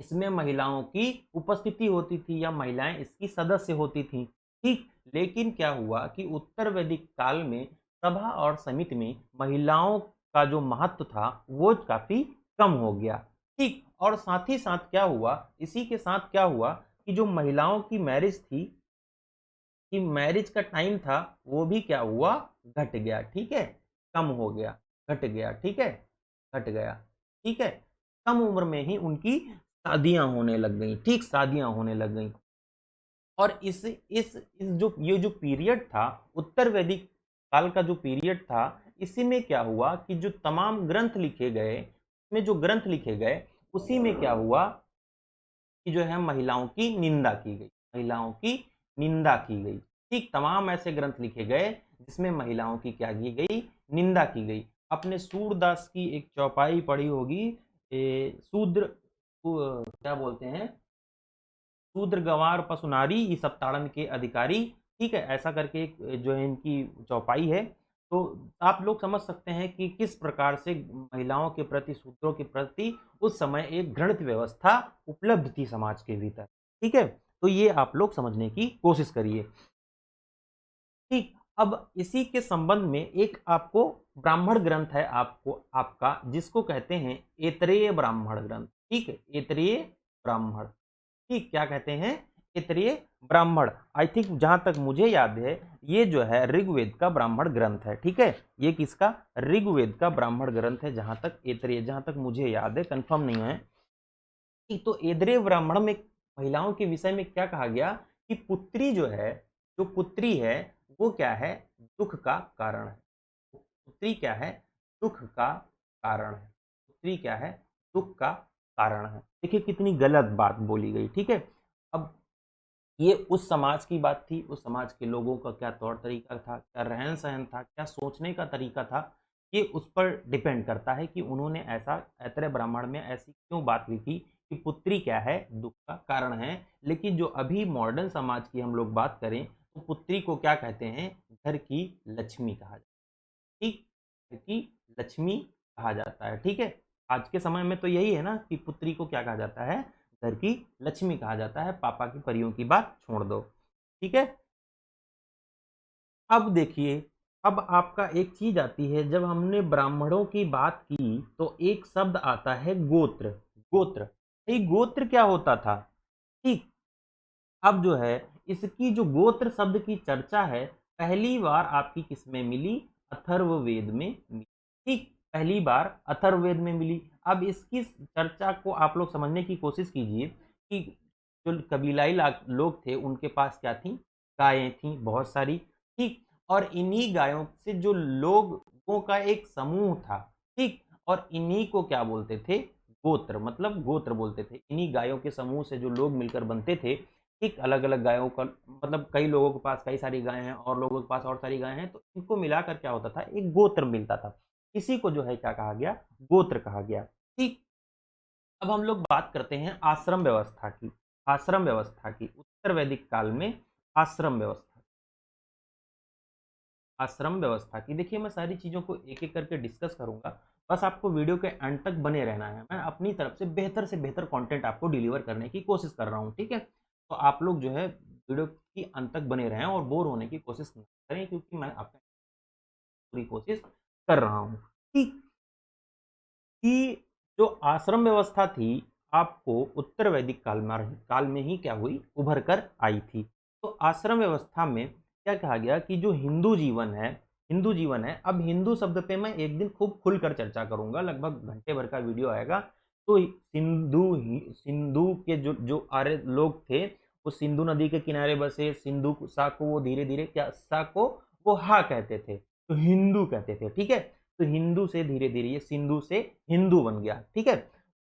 इसमें महिलाओं की उपस्थिति होती थी या महिलाएं इसकी सदस्य होती थी। ठीक, लेकिन क्या हुआ कि उत्तर वैदिक काल में सभा और समिति में महिलाओं का जो महत्व था वो काफी कम हो गया। ठीक, और साथ ही साथ क्या हुआ, इसी के साथ क्या हुआ कि जो महिलाओं की मैरिज थी, कि मैरिज का टाइम था वो भी क्या हुआ, घट गया। ठीक है, कम हो गया, घट गया। ठीक है, घट गया। ठीक है, कम उम्र में ही उनकी शादियां होने लग गई। ठीक, शादियां होने लग गई। और इस जो ये जो पीरियड था, उत्तर वैदिक काल का जो पीरियड था, इसी में क्या हुआ कि जो तमाम ग्रंथ लिखे गए, इसमें जो ग्रंथ लिखे गए उसी में क्या हुआ कि जो है महिलाओं की निंदा की गई, महिलाओं की निंदा की गई। ठीक, तमाम ऐसे ग्रंथ लिखे गए जिसमें महिलाओं की क्या की गई, निंदा की गई। अपने सूरदास की एक चौपाई पढ़ी होगी, शूद्र क्या बोलते हैं, शूद्र गंवार पशुनारी ये सब ताड़न के अधिकारी। ठीक है, ऐसा करके एक जो है इनकी चौपाई है। तो आप लोग समझ सकते हैं कि किस प्रकार से महिलाओं के प्रति, शूद्रों के प्रति उस समय एक घृणित व्यवस्था उपलब्ध थी समाज के भीतर। ठीक है, तो ये आप लोग समझने की कोशिश करिए। ठीक, अब इसी के संबंध में एक आपको ब्राह्मण ग्रंथ है आपको आपका, जिसको कहते हैं ऐतरेय ब्राह्मण ग्रंथ। ठीक है, ऐतरेय ब्राह्मण। ठीक, क्या कहते हैं, ऐतरेय ब्राह्मण। आई थिंक जहां तक मुझे याद है ये जो है ऋग्वेद का ब्राह्मण ग्रंथ है। ठीक है, ये किसका, ऋग्वेद का ब्राह्मण ग्रंथ है, जहां तक ऐतरेय, जहां तक मुझे याद है, कंफर्म नहीं है। ठीक, तो ऐतरेय ब्राह्मण में महिलाओं के विषय में क्या कहा गया कि पुत्री जो है, जो पुत्री है वो क्या है, दुख का कारण है। पुत्री क्या है, दुख का कारण है। पुत्री क्या है, दुख का कारण है। देखिए कितनी गलत बात बोली गई। ठीक है, अब ये उस समाज की बात थी, उस समाज के लोगों का क्या तौर तरीका था, क्या रहन सहन था, क्या सोचने का तरीका था, ये उस पर डिपेंड करता है कि उन्होंने ऐसा ऐतरेय ब्राह्मण में ऐसी क्यों बात लिखी कि पुत्री क्या है, दुख का कारण है। लेकिन जो अभी मॉडर्न समाज की हम लोग बात करें तो पुत्री को क्या कहते हैं, घर की लक्ष्मी कहा जाता है। ठीक, घर की लक्ष्मी कहा जाता है। ठीक है, आज के समय में तो यही है ना कि पुत्री को क्या कहा जाता है, घर की लक्ष्मी कहा जाता है। पापा की परियों की बात छोड़ दो। ठीक है, अब देखिए, अब आपका एक चीज आती है, जब हमने ब्राह्मणों की बात की तो एक शब्द आता है गोत्र। गोत्र, ये गोत्र क्या होता था। ठीक, अब जो है इसकी जो गोत्र शब्द की चर्चा है पहली बार आपकी किसमें मिली, अथर्ववेद में मिली। ठीक, पहली बार अथर्ववेद में मिली। अब इसकी चर्चा को आप लोग समझने की कोशिश कीजिए कि जो कबीलाई लोग थे उनके पास क्या थी, गायें थी बहुत सारी। ठीक, और इन्हीं गायों से जो लोगों का एक समूह था। ठीक, और इन्हीं को क्या बोलते थे, गोत्र, मतलब गोत्र बोलते थे। इन्हीं गायों के समूह से जो लोग मिलकर बनते थे। ठीक, अलग अलग गायों का मतलब कई लोगों के पास कई सारी गायें हैं और लोगों के पास और सारी गायें हैं, तो इनको मिलाकर क्या होता था, एक गोत्र मिलता था। इसी को जो है क्या कहा गया, गोत्र कहा गया। ठीक, अब हम लोग बात करते हैं आश्रम व्यवस्था की। आश्रम व्यवस्था की, उत्तर वैदिक काल में आश्रम व्यवस्था, आश्रम व्यवस्था की। देखिए मैं सारी चीज़ों को एक एक करके डिस्कस करूंगा, बस आपको वीडियो के एंड तक बने रहना है। मैं अपनी तरफ से बेहतर कंटेंट आपको डिलीवर करने की कोशिश कर रहा हूँ, ठीक है। तो आप लोग जो है वीडियो की अंत तक बने रहें और बोर होने की कोशिश न करें, क्योंकि मैं आपका पूरी कोशिश कर रहा हूँ, ठीक। कि जो आश्रम व्यवस्था थी आपको उत्तर वैदिक काल में ही क्या हुई, उभर कर आई थी। तो आश्रम व्यवस्था में क्या कहा गया कि जो हिंदू जीवन है, अब हिंदू शब्द पे मैं एक दिन खूब खुलकर चर्चा करूंगा, लगभग घंटे भर का वीडियो आएगा। तो सिंधु के जो जो आर्य लोग थे, वो सिंधु नदी के किनारे बसे, सिंधु सा को वो धीरे धीरे क्या सा को वो हा कहते थे, तो हिंदू कहते थे, ठीक है। तो हिंदू से धीरे धीरे ये सिंधु से हिंदू बन गया, ठीक है।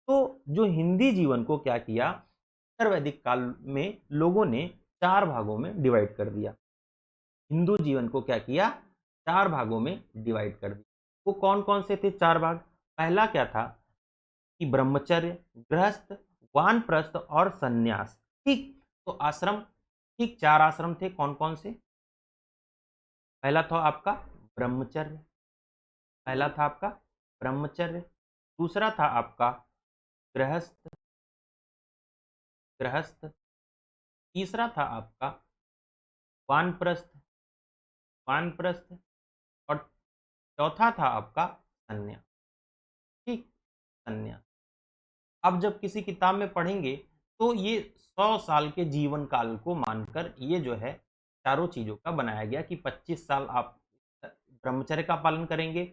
तो जो हिंदी जीवन को क्या किया, उत्तर वैदिक काल में लोगों ने चार भागों में डिवाइड कर दिया। हिंदू जीवन को क्या किया, चार भागों में डिवाइड कर दिया। वो कौन कौन से थे चार भाग? पहला क्या था कि ब्रह्मचर्य, गृहस्थ, वानप्रस्थ और सन्यास, ठीक। तो आश्रम, ठीक, चार आश्रम थे, कौन कौन से? पहला था आपका ब्रह्मचर्य, पहला था आपका ब्रह्मचर्य, दूसरा था आपका गृहस्थ, गृहस्थ, तीसरा था आपका वानप्रस्थ, वानप्रस्थ, और चौथा था आपका संन्यास, ठीक, संन्यास। अब जब किसी किताब में पढ़ेंगे तो ये 100 साल के जीवन काल को मानकर ये जो है चारों चीजों का बनाया गया कि 25 साल आप ब्रह्मचर्य का पालन करेंगे,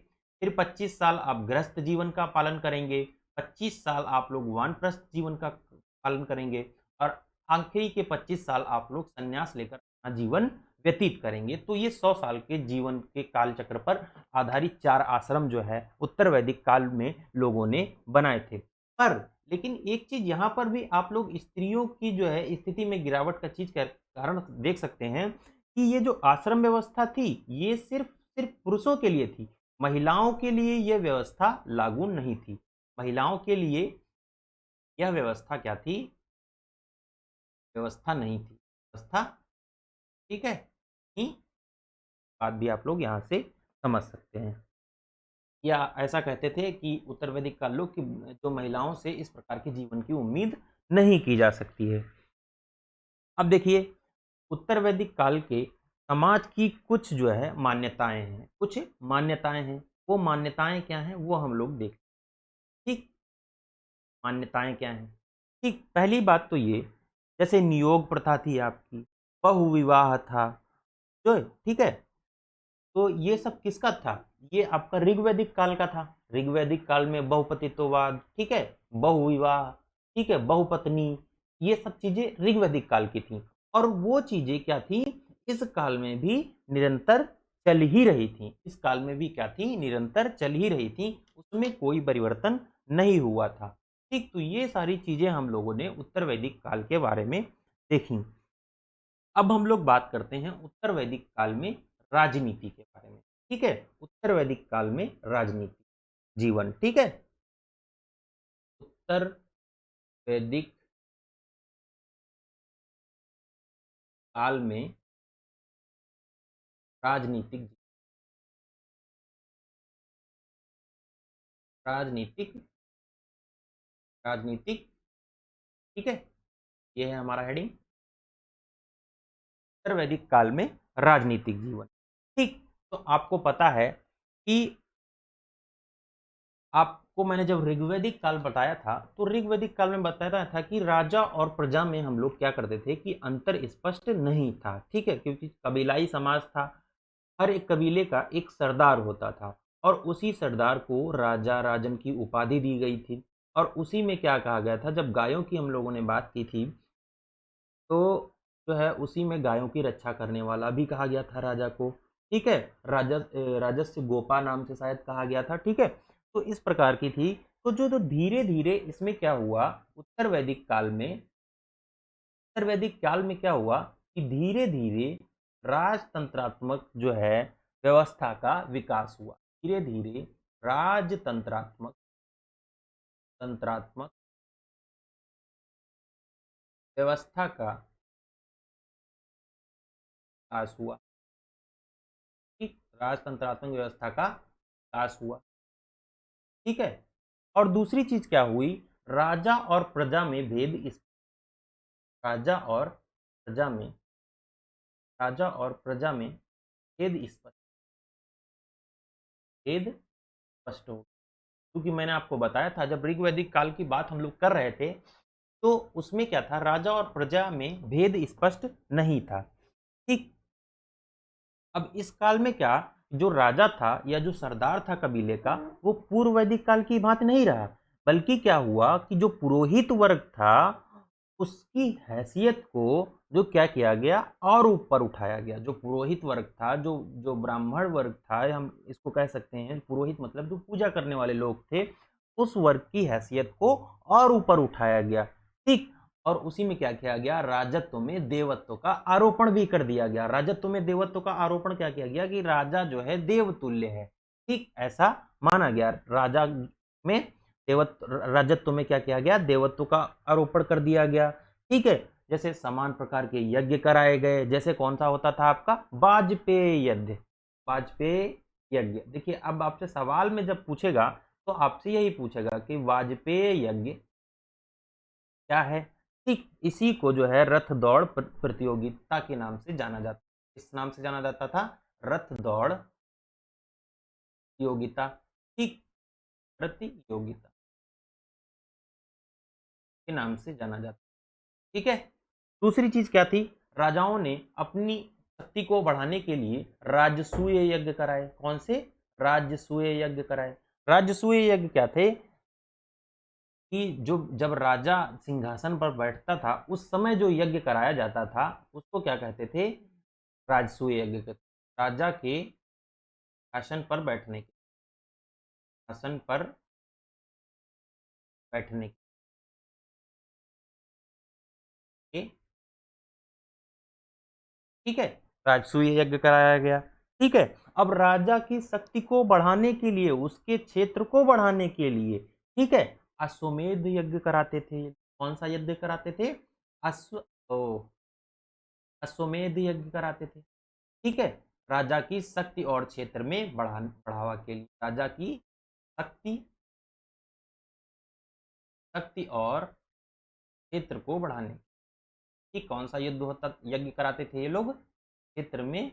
फिर 25 साल आप गृहस्थ जीवन का पालन करेंगे, 25 साल आप लोग वानप्रस्थ जीवन का पालन करेंगे, और आखिरी के 25 साल आप लोग संन्यास लेकर अपना जीवन व्यतीत करेंगे। तो ये 100 साल के जीवन के काल चक्र पर आधारित चार आश्रम जो है उत्तर वैदिक काल में लोगों ने बनाए थे। पर लेकिन एक चीज यहाँ पर भी आप लोग स्त्रियों की जो है स्थिति में गिरावट का चीज का कारण देख सकते हैं कि ये जो आश्रम व्यवस्था थी ये सिर्फ सिर्फ पुरुषों के लिए थी, महिलाओं के लिए यह व्यवस्था लागू नहीं थी। महिलाओं के लिए यह व्यवस्था क्या थी, व्यवस्था नहीं थी, व्यवस्था, ठीक है। ही बात भी आप लोग यहाँ से समझ सकते हैं, या ऐसा कहते थे कि उत्तर वैदिक काल लोग कि जो महिलाओं से इस प्रकार के जीवन की उम्मीद नहीं की जा सकती है। अब देखिए उत्तर वैदिक काल के समाज की कुछ जो है मान्यताएं हैं, कुछ मान्यताएं हैं। वो मान्यताएं क्या हैं वो हम लोग देख, ठीक, मान्यताएं क्या हैं, ठीक। पहली बात तो ये, जैसे नियोग प्रथा थी आपकी, बहुविवाह था जो, ठीक है। तो ये सब किसका था? ये आपका ऋग्वैदिक काल का था। ऋग्वैदिक काल में बहुपतित्ववाद, ठीक है, बहुविवाह, ठीक है, बहुपत्नी, ये सब चीजें ऋग्वैदिक काल की थी। और वो चीजें क्या थी, इस काल में भी निरंतर चल ही रही थी, इस काल में भी क्या थी, निरंतर चल ही रही थी, उसमें कोई परिवर्तन नहीं हुआ था, ठीक। तो ये सारी चीजें हम लोगों ने उत्तर वैदिक काल के बारे में देखी। अब हम लोग बात करते हैं उत्तर वैदिक काल में राजनीति के बारे में, ठीक है। उत्तर वैदिक काल में राजनीति जीवन, ठीक है। उत्तर वैदिक काल में राजनीतिक, राजनीतिक, राजनीतिक, ठीक है, ये है हमारा हेडिंग, उत्तर वैदिक काल में राजनीतिक जीवन, ठीक। तो आपको पता है कि आपको मैंने जब ऋग्वैदिक काल बताया था तो ऋग्वैदिक काल में बताया था कि राजा और प्रजा में हम लोग क्या करते थे कि अंतर स्पष्ट नहीं था, ठीक है, क्योंकि कबीलाई समाज था। हर एक कबीले का एक सरदार होता था और उसी सरदार को राजा राजन की उपाधि दी गई थी। और उसी में क्या कहा गया था, जब गायों की हम लोगों ने बात की थी तो जो है उसी में गायों की रक्षा करने वाला भी कहा गया था राजा को, ठीक है। राजस्य गोपा नाम से शायद कहा गया था, ठीक है। तो इस प्रकार की थी। तो जो धीरे धीरे इसमें क्या हुआ, उत्तर वैदिक काल में, उत्तर वैदिक काल में क्या हुआ कि धीरे धीरे राजतंत्रात्मक जो है व्यवस्था का विकास हुआ, धीरे धीरे राजतंत्रात्मक, तंत्रात्मक व्यवस्था का विकास हुआ। ठीक, राजतंत्रात्मक व्यवस्था का विकास हुआ। ठीक है, और दूसरी चीज क्या हुई, राजा और प्रजा में भेद इस राजा और प्रजा में राजा और प्रजा में भेद स्पष्ट हो, क्योंकि मैंने आपको बताया था जब ऋग्वैदिक काल की बात हम लोग कर रहे थे तो उसमें क्या था, राजा और प्रजा में भेद स्पष्ट नहीं था। ठीक, अब इस काल में क्या, जो राजा था या जो सरदार था कबीले का, वो पूर्व वैदिक काल की बात नहीं रहा, बल्कि क्या हुआ कि जो पुरोहित वर्ग था उसकी हैसियत को जो क्या किया गया और ऊपर उठाया गया। जो पुरोहित वर्ग था, जो जो ब्राह्मण वर्ग था, हम इसको कह सकते हैं पुरोहित मतलब जो पूजा करने वाले लोग थे, उस वर्ग की हैसियत को और ऊपर उठाया गया। ठीक, और उसी में क्या किया गया, राजत्व में देवत्व का आरोपण भी कर दिया गया। राजत्व में देवत्व का आरोपण क्या किया गया कि राजा जो है देवतुल्य है। ठीक, ऐसा माना गया। राजा में देवत्व, राजत्व में क्या किया गया, देवत्व का आरोपण कर दिया गया। ठीक है, जैसे समान प्रकार के यज्ञ कराए गए, जैसे कौन सा होता था आपका, वाजपेय यज्ञ। वाजपेय यज्ञ, देखिए अब आपसे सवाल में जब पूछेगा तो आपसे यही पूछेगा कि वाजपेय यज्ञ क्या है। ठीक, इसी को जो है रथ दौड़ प्रतियोगिता के नाम से जाना जाता, इस नाम से जाना जाता था, रथ दौड़ प्रतियोगिता। ठीक, प्रतियोगिता के नाम से जाना जाता। ठीक है, दूसरी चीज क्या थी, राजाओं ने अपनी शक्ति को बढ़ाने के लिए राजसूय यज्ञ कराए। कौन से, राजसूय यज्ञ कराए। राजसूय यज्ञ क्या थे कि जो जब राजा सिंहासन पर बैठता था उस समय जो यज्ञ कराया जाता था उसको क्या कहते थे, राजसूय यज्ञ कहते। राजा के आसन पर बैठने के, आसन पर बैठने के, ठीक है, राजसूय यज्ञ कराया गया। ठीक है, अब राजा की शक्ति को बढ़ाने के लिए, उसके क्षेत्र को बढ़ाने के लिए, ठीक है, अश्वमेध यज्ञ कराते थे। कौन सा यज्ञ कराते थे, अश्व ओ अश्वमेध यज्ञ कराते थे। ठीक है, राजा की शक्ति और क्षेत्र में बढ़ावा के लिए, राजा की शक्ति शक्ति और क्षेत्र को बढ़ाने की कौन सा युद्ध होता, यज्ञ कराते थे ये लोग, क्षेत्र में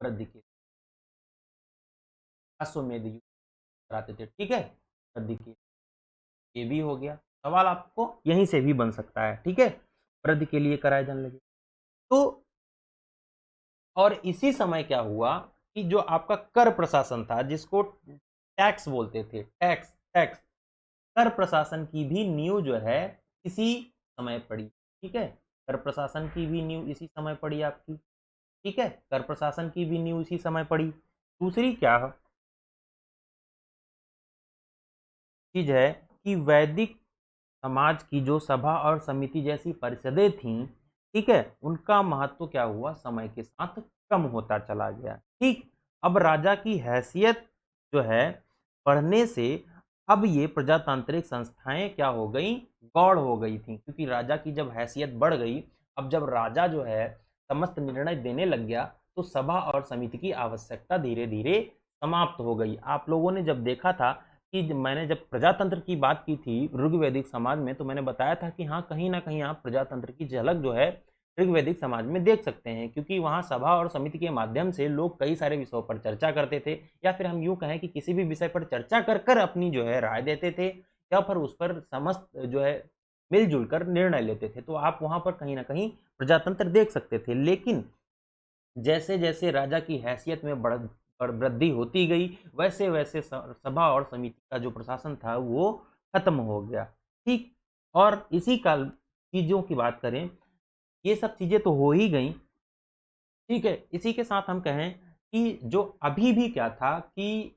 वृद्धि के, अश्वमेध युद्ध कराते थे। ठीक है, वृद्धि के, ये भी हो गया। सवाल आपको यहीं से भी बन सकता है। ठीक है, वृद्धि के लिए कराए जाने लगे तो, और इसी समय क्या हुआ कि जो आपका कर प्रशासन था, जिसको टैक्स बोलते थे, टैक्स टैक्स कर प्रशासन की भी नींव जो है इसी समय पड़ी। ठीक है, कर प्रशासन की भी नींव इसी समय पड़ी आपकी। ठीक है, कर प्रशासन की भी नींव इसी समय पड़ी। दूसरी क्या चीज है कि वैदिक समाज की जो सभा और समिति जैसी परिषदें थीं, ठीक है, उनका महत्व क्या हुआ, समय के साथ कम होता चला गया। ठीक, अब राजा की हैसियत जो है बढ़ने से अब ये प्रजातांत्रिक संस्थाएं क्या हो गई, गौड़ हो गई थी, क्योंकि राजा की जब हैसियत बढ़ गई, अब जब राजा जो है समस्त निर्णय देने लग गया तो सभा और समिति की आवश्यकता धीरे धीरे समाप्त हो गई। आप लोगों ने जब देखा था कि मैंने जब प्रजातंत्र की बात की थी ऋग्वैदिक समाज में, तो मैंने बताया था कि हाँ कहीं ना कहीं आप प्रजातंत्र की झलक जो है ऋग्वैदिक समाज में देख सकते हैं, क्योंकि वहाँ सभा और समिति के माध्यम से लोग कई सारे विषयों पर चर्चा करते थे, या फिर हम यूँ कहें कि किसी भी विषय पर चर्चा कर कर अपनी जो है राय देते थे, या फिर उस पर समस्त जो है मिलजुल कर निर्णय लेते थे। तो आप वहाँ पर कहीं ना कहीं प्रजातंत्र देख सकते थे। लेकिन जैसे जैसे राजा की हैसियत में वृद्धि होती गई, वैसे वैसे सभा और समिति का जो प्रशासन था वो खत्म हो गया। ठीक, और इसी काल चीजों की बात करें, ये सब चीजें तो हो ही गई। ठीक है, इसी के साथ हम कहें कि जो अभी भी क्या था कि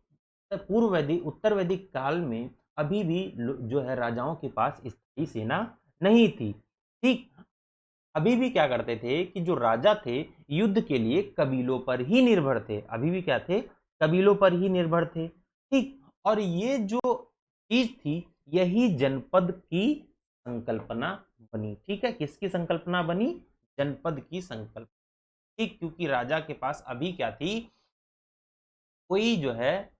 पूर्व वैदिक उत्तर वैदिक काल में अभी भी जो है राजाओं के पास स्थायी सेना नहीं थी। ठीक, अभी भी क्या करते थे कि जो राजा थे युद्ध के लिए कबीलों पर ही निर्भर थे, अभी भी क्या थे, कबीलों पर ही निर्भर थे। ठीक, और ये जो चीज थी यही जनपद की संकल्पना बनी। ठीक है, किसकी संकल्पना बनी, जनपद की संकल्पना। ठीक, क्योंकि राजा के पास अभी क्या थी, कोई जो है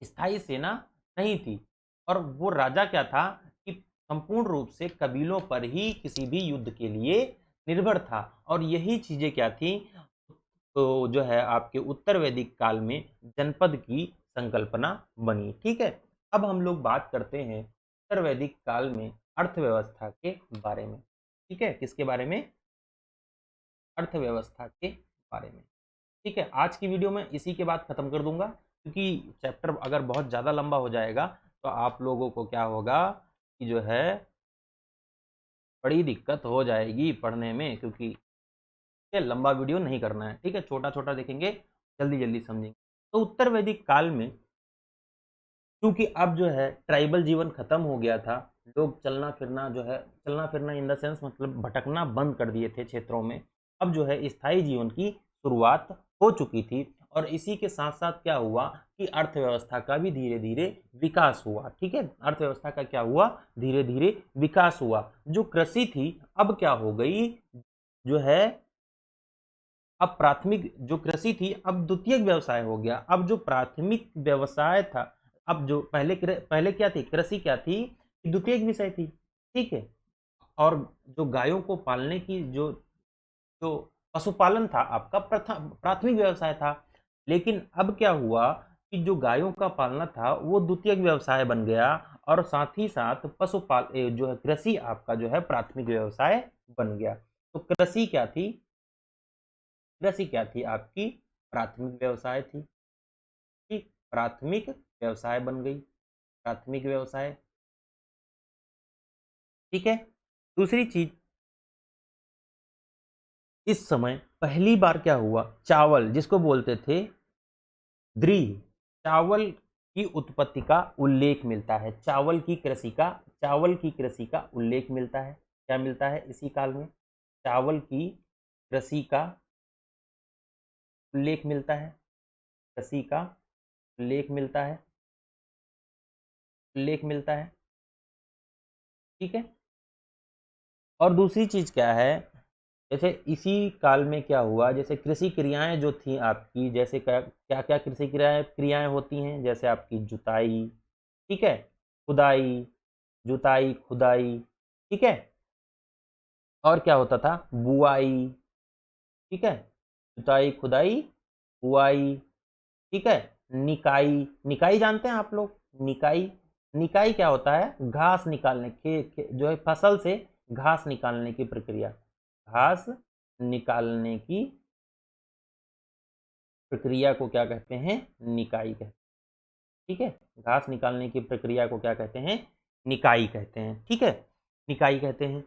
स्थायी सेना नहीं थी, और वो राजा क्या था कि संपूर्ण रूप से कबीलों पर ही किसी भी युद्ध के लिए निर्भर था। और यही चीजें क्या थी, तो जो है आपके उत्तर वैदिक काल में जनपद की संकल्पना बनी। ठीक है, अब हम लोग बात करते हैं उत्तर वैदिक काल में अर्थव्यवस्था के बारे में। ठीक है, किसके बारे में? अर्थव्यवस्था के बारे में। ठीक है, आज की वीडियो में इसी के बाद खत्म कर दूंगा, क्योंकि चैप्टर अगर बहुत ज़्यादा लंबा हो जाएगा तो आप लोगों को क्या होगा कि जो है बड़ी दिक्कत हो जाएगी पढ़ने में, क्योंकि ये लंबा वीडियो नहीं करना है। ठीक है, छोटा छोटा देखेंगे, जल्दी जल्दी समझेंगे। तो उत्तर वैदिक काल में क्योंकि अब जो है ट्राइबल जीवन खत्म हो गया था, लोग चलना फिरना जो है, चलना फिरना इन द सेंस मतलब भटकना बंद कर दिए थे क्षेत्रों में। अब जो है स्थायी जीवन की शुरुआत हो चुकी थी, और इसी के साथ साथ क्या हुआ कि अर्थव्यवस्था का भी धीरे धीरे विकास हुआ। ठीक है, अर्थव्यवस्था का क्या हुआ, धीरे धीरे विकास हुआ। जो कृषि थी अब क्या हो गई, जो है अब प्राथमिक जो कृषि थी अब द्वितीयक व्यवसाय हो गया। अब जो प्राथमिक व्यवसाय था, अब जो पहले क्या थी, कृषि क्या थी, द्वितीयक विषय थी। ठीक है, और जो गायों को पालने की जो जो पशुपालन था आपका प्रथम प्राथमिक व्यवसाय था। लेकिन अब क्या हुआ कि जो गायों का पालना था वो द्वितीयक व्यवसाय बन गया, और साथ ही साथ जो है कृषि आपका जो है प्राथमिक व्यवसाय बन गया। तो कृषि क्या थी आपकी, प्राथमिक व्यवसाय थी। ठीक, प्राथमिक व्यवसाय बन गई, प्राथमिक व्यवसाय। ठीक है, दूसरी चीज, इस समय पहली बार क्या हुआ, चावल जिसको बोलते थे द्रीह, चावल की उत्पत्ति का उल्लेख मिलता है। चावल की कृषि का उल्लेख मिलता है। क्या मिलता है इसी काल में, चावल की कृषि का उल्लेख मिलता है, कृषि का उल्लेख मिलता है, उल्लेख मिलता है। ठीक है, और दूसरी चीज क्या है, जैसे इसी काल में क्या हुआ, जैसे कृषि क्रियाएं जो थी आपकी, जैसे क्या क्या क्या कृषि क्रियाएं क्रियाएं होती हैं, जैसे आपकी जुताई, ठीक है, खुदाई, जुताई खुदाई, ठीक है, और क्या होता था, बुआई। ठीक है, जुताई खुदाई बुआई, ठीक है, निकाई, निकाई जानते हैं आप लोग, निकाई, निकाई क्या होता है, घास निकालने जो है फसल से घास निकालने की प्रक्रिया, घास निकालने की प्रक्रिया को क्या कहते हैं, निकाई कहते हैं। ठीक है, घास निकालने की प्रक्रिया को क्या कहते हैं, निकाई कहते हैं। ठीक है, निकाई कहते हैं।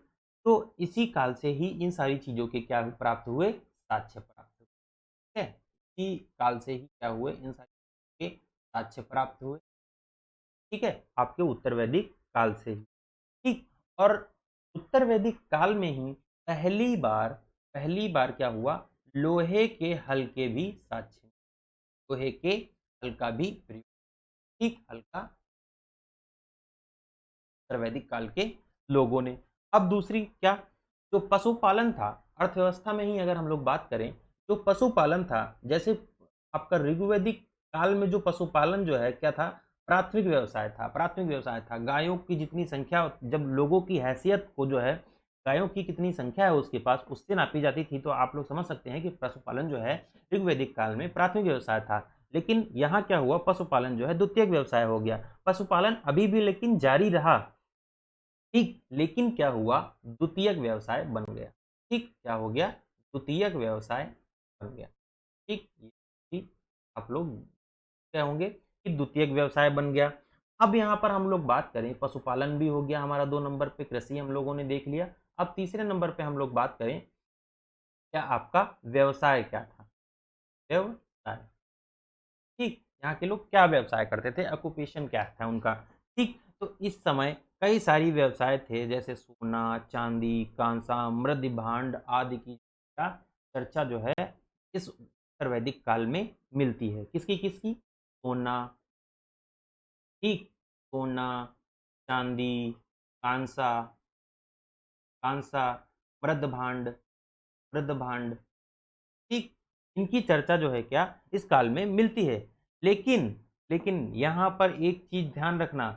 तो इसी काल से ही इन सारी चीजों के क्या प्राप्त हुए, साक्ष्य प्राप्त हुए। ठीक है, इसी काल से ही क्या हुए, इन सारी चीजों के साक्ष्य प्राप्त हुए। ठीक है, आपके उत्तर वैदिक काल से ही। ठीक, और उत्तर वैदिक काल में ही पहली बार क्या हुआ, लोहे के हल के भी साक्ष्य, लोहे के हल का भी प्रयोग। ठीक, हल का उत्तर वैदिक काल के लोगों ने। अब दूसरी क्या, जो पशुपालन था, अर्थव्यवस्था में ही अगर हम लोग बात करें, जो पशुपालन था, जैसे आपका ऋग्वैदिक काल में जो पशुपालन जो है क्या था, प्राथमिक व्यवसाय था। प्राथमिक व्यवसाय था, गायों की जितनी संख्या, जब लोगों की हैसियत को जो है, गायों की कितनी संख्या है उसके पास, उससे नापी जाती थी। तो आप लोग समझ सकते हैं कि पशुपालन जो है ऋग्वैदिक काल में प्राथमिक व्यवसाय था। लेकिन यहाँ क्या हुआ, पशुपालन जो है द्वितीयक व्यवसाय हो गया। पशुपालन अभी भी लेकिन जारी रहा। ठीक, लेकिन क्या हुआ, द्वितीयक व्यवसाय बन गया। ठीक, क्या हो गया, द्वितीयक व्यवसाय बन गया। ठीक, ठीक, आप लोग क्या होंगे कि द्वितीयक व्यवसाय बन गया। अब यहाँ पर हम लोग बात करें, पशुपालन भी हो गया हमारा 2 नंबर पे, कृषि हम लोगों ने देख लिया। अब तीसरे नंबर पे हम लोग बात करें, क्या आपका व्यवसाय क्या था, व्यवसाय। ठीक, यहाँ के लोग क्या व्यवसाय करते थे, ऑक्यूपेशन क्या था उनका। ठीक, तो इस समय कई सारी व्यवसाय थे, जैसे सोना, चांदी, कांसा, मृद भांड आदि की चर्चा जो है इस उत्तर वैदिक काल में मिलती है। किसकी किसकी, सोना, ठीक, सोना, चांदी, कांसा, कांसा, मृद भांड, ठीक, इनकी चर्चा जो है क्या इस काल में मिलती है। लेकिन लेकिन यहाँ पर एक चीज ध्यान रखना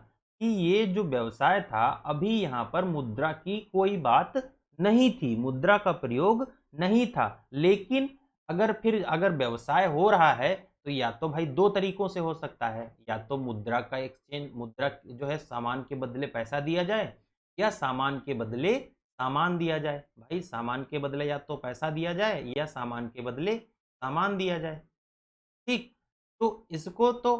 कि ये जो व्यवसाय था, अभी यहाँ पर मुद्रा की कोई बात नहीं थी, मुद्रा का प्रयोग नहीं था। लेकिन अगर व्यवसाय हो रहा है तो या तो भाई दो तरीकों से हो सकता है, या तो मुद्रा का एक्सचेंज, मुद्रा जो है सामान के बदले पैसा दिया जाए, या सामान के बदले सामान दिया जाए। भाई सामान के बदले या तो पैसा दिया जाए या सामान के बदले सामान दिया जाए। ठीक, तो इसको तो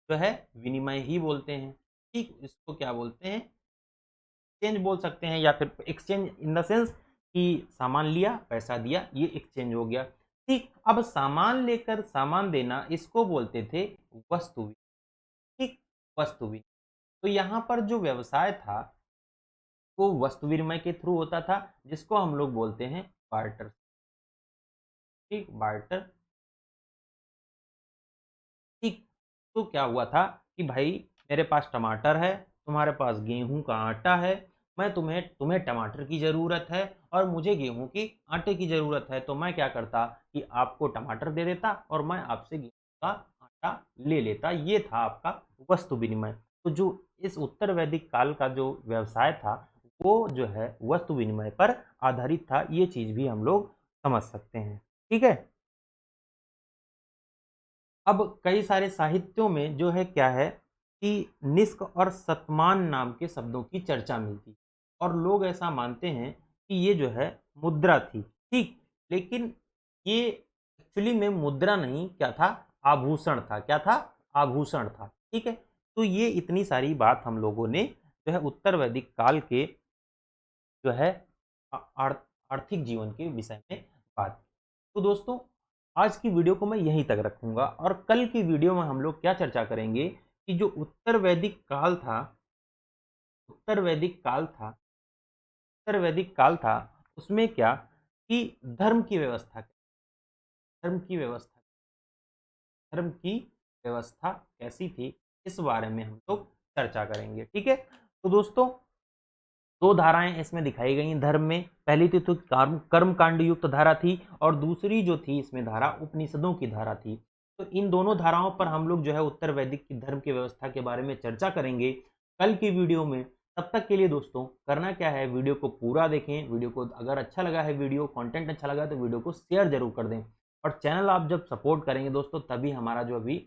जो है विनिमय ही बोलते हैं। ठीक, इसको क्या बोलते हैं, एक्सचेंज बोल सकते हैं, या फिर एक्सचेंज इन द सेंस कि सामान लिया पैसा दिया, ये एक्सचेंज हो गया। ठीक, अब सामान लेकर सामान देना इसको बोलते थे वस्तु विनिमय। ठीक, वस्तु विनिमय। तो यहाँ पर जो व्यवसाय था वो वस्तु विनिमय के थ्रू होता था, जिसको हम लोग बोलते हैं बार्टर। ठीक, बार्टर। ठीक, तो क्या हुआ था कि भाई मेरे पास टमाटर है, तुम्हारे पास गेहूं का आटा है, मैं तुम्हें तुम्हें टमाटर की ज़रूरत है और मुझे गेहूं की आटे की ज़रूरत है, तो मैं क्या करता कि आपको टमाटर दे देता और मैं आपसे गेहूं का आटा ले लेता। ये था आपका वस्तु विनिमय। तो जो इस उत्तर वैदिक काल का जो व्यवसाय था वो जो है वस्तु विनिमय पर आधारित था, ये चीज़ भी हम लोग समझ सकते हैं। ठीक है। अब कई सारे साहित्यों में जो है क्या है कि निष्क और सतमान नाम के शब्दों की चर्चा मिलती, और लोग ऐसा मानते हैं कि ये जो है मुद्रा थी। ठीक, लेकिन ये एक्चुअली में मुद्रा नहीं, क्या था, आभूषण था। क्या था, आभूषण था। ठीक है। तो ये इतनी सारी बात हम लोगों ने जो है उत्तर वैदिक काल के जो है आर्थिक जीवन के विषय में बात की। तो दोस्तों आज की वीडियो को मैं यहीं तक रखूंगा, और कल की वीडियो में हम लोग क्या चर्चा करेंगे कि जो उत्तर वैदिक काल था, उत्तर वैदिक काल था, उत्तर वैदिक काल था, उसमें क्या कि धर्म की व्यवस्था, धर्म की व्यवस्था, धर्म की व्यवस्था कैसी थी, इस बारे में हम लोग चर्चा करेंगे। ठीक है। तो दोस्तों दो धाराएं इसमें दिखाई गई धर्म में। पहली तो कर्म कांड युक्त धारा थी, और दूसरी जो थी इसमें धारा उपनिषदों की धारा थी। तो इन दोनों धाराओं पर हम लोग जो है उत्तर वैदिक की धर्म की व्यवस्था के बारे में चर्चा करेंगे कल की वीडियो में। तब तक के लिए दोस्तों करना क्या है, वीडियो को पूरा देखें। वीडियो को अगर अच्छा लगा है, वीडियो कंटेंट अच्छा लगा है, तो वीडियो को शेयर जरूर कर दें। और चैनल आप जब सपोर्ट करेंगे दोस्तों, तभी हमारा जो अभी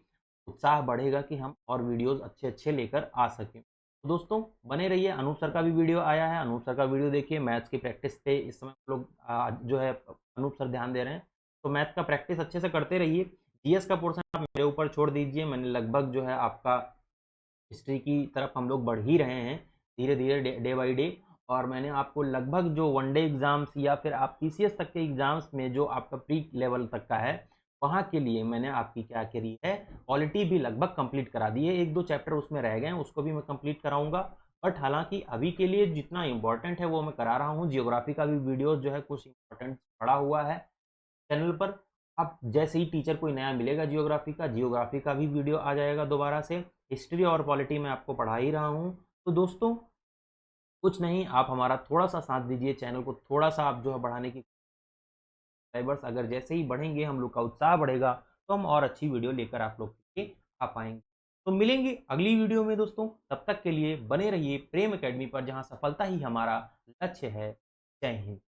उत्साह बढ़ेगा कि हम और वीडियोस अच्छे अच्छे लेकर आ सकें। तो दोस्तों बने रहिए। अनूप सर का भी वीडियो आया है, अनूप सर का वीडियो देखिए। मैथ्स की प्रैक्टिस पे इस समय हम लोग जो है अनूप सर ध्यान दे रहे हैं, तो मैथ का प्रैक्टिस अच्छे से करते रहिए। जीएस का पोर्शन आप मेरे ऊपर छोड़ दीजिए। मैंने लगभग जो है आपका हिस्ट्री की तरफ हम लोग बढ़ ही रहे हैं धीरे धीरे, डे बाई डे। और मैंने आपको लगभग जो वनडे एग्जाम्स या फिर आप पीसीएस तक के एग्जाम्स में जो आपका प्री लेवल तक का है, वहाँ के लिए मैंने आपकी क्या करी है, क्वालिटी भी लगभग कंप्लीट करा दी है। एक दो चैप्टर उसमें रह गए हैं, उसको भी मैं कंप्लीट कराऊंगा। बट हालांकि अभी के लिए जितना इंपॉर्टेंट है वो मैं करा रहा हूँ। जियोग्राफी का भी वीडियो जो है कुछ इंपॉर्टेंट पड़ा हुआ है चैनल पर। अब जैसे ही टीचर कोई नया मिलेगा जियोग्राफी का भी वीडियो आ जाएगा दोबारा से। हिस्ट्री और पॉलिटी में आपको पढ़ा ही रहा हूँ। तो दोस्तों कुछ नहीं, आप हमारा थोड़ा सा साथ दीजिए, चैनल को थोड़ा सा आप जो है बढ़ाने की। सब्सक्राइबर्स अगर जैसे ही बढ़ेंगे, हम लोग का उत्साह बढ़ेगा, तो हम और अच्छी वीडियो लेकर आप लोग के आ पाएंगे। तो मिलेंगे अगली वीडियो में दोस्तों। तब तक के लिए बने रहिए प्रेम एकेडमी पर, जहां सफलता ही हमारा लक्ष्य है। जय हिंद।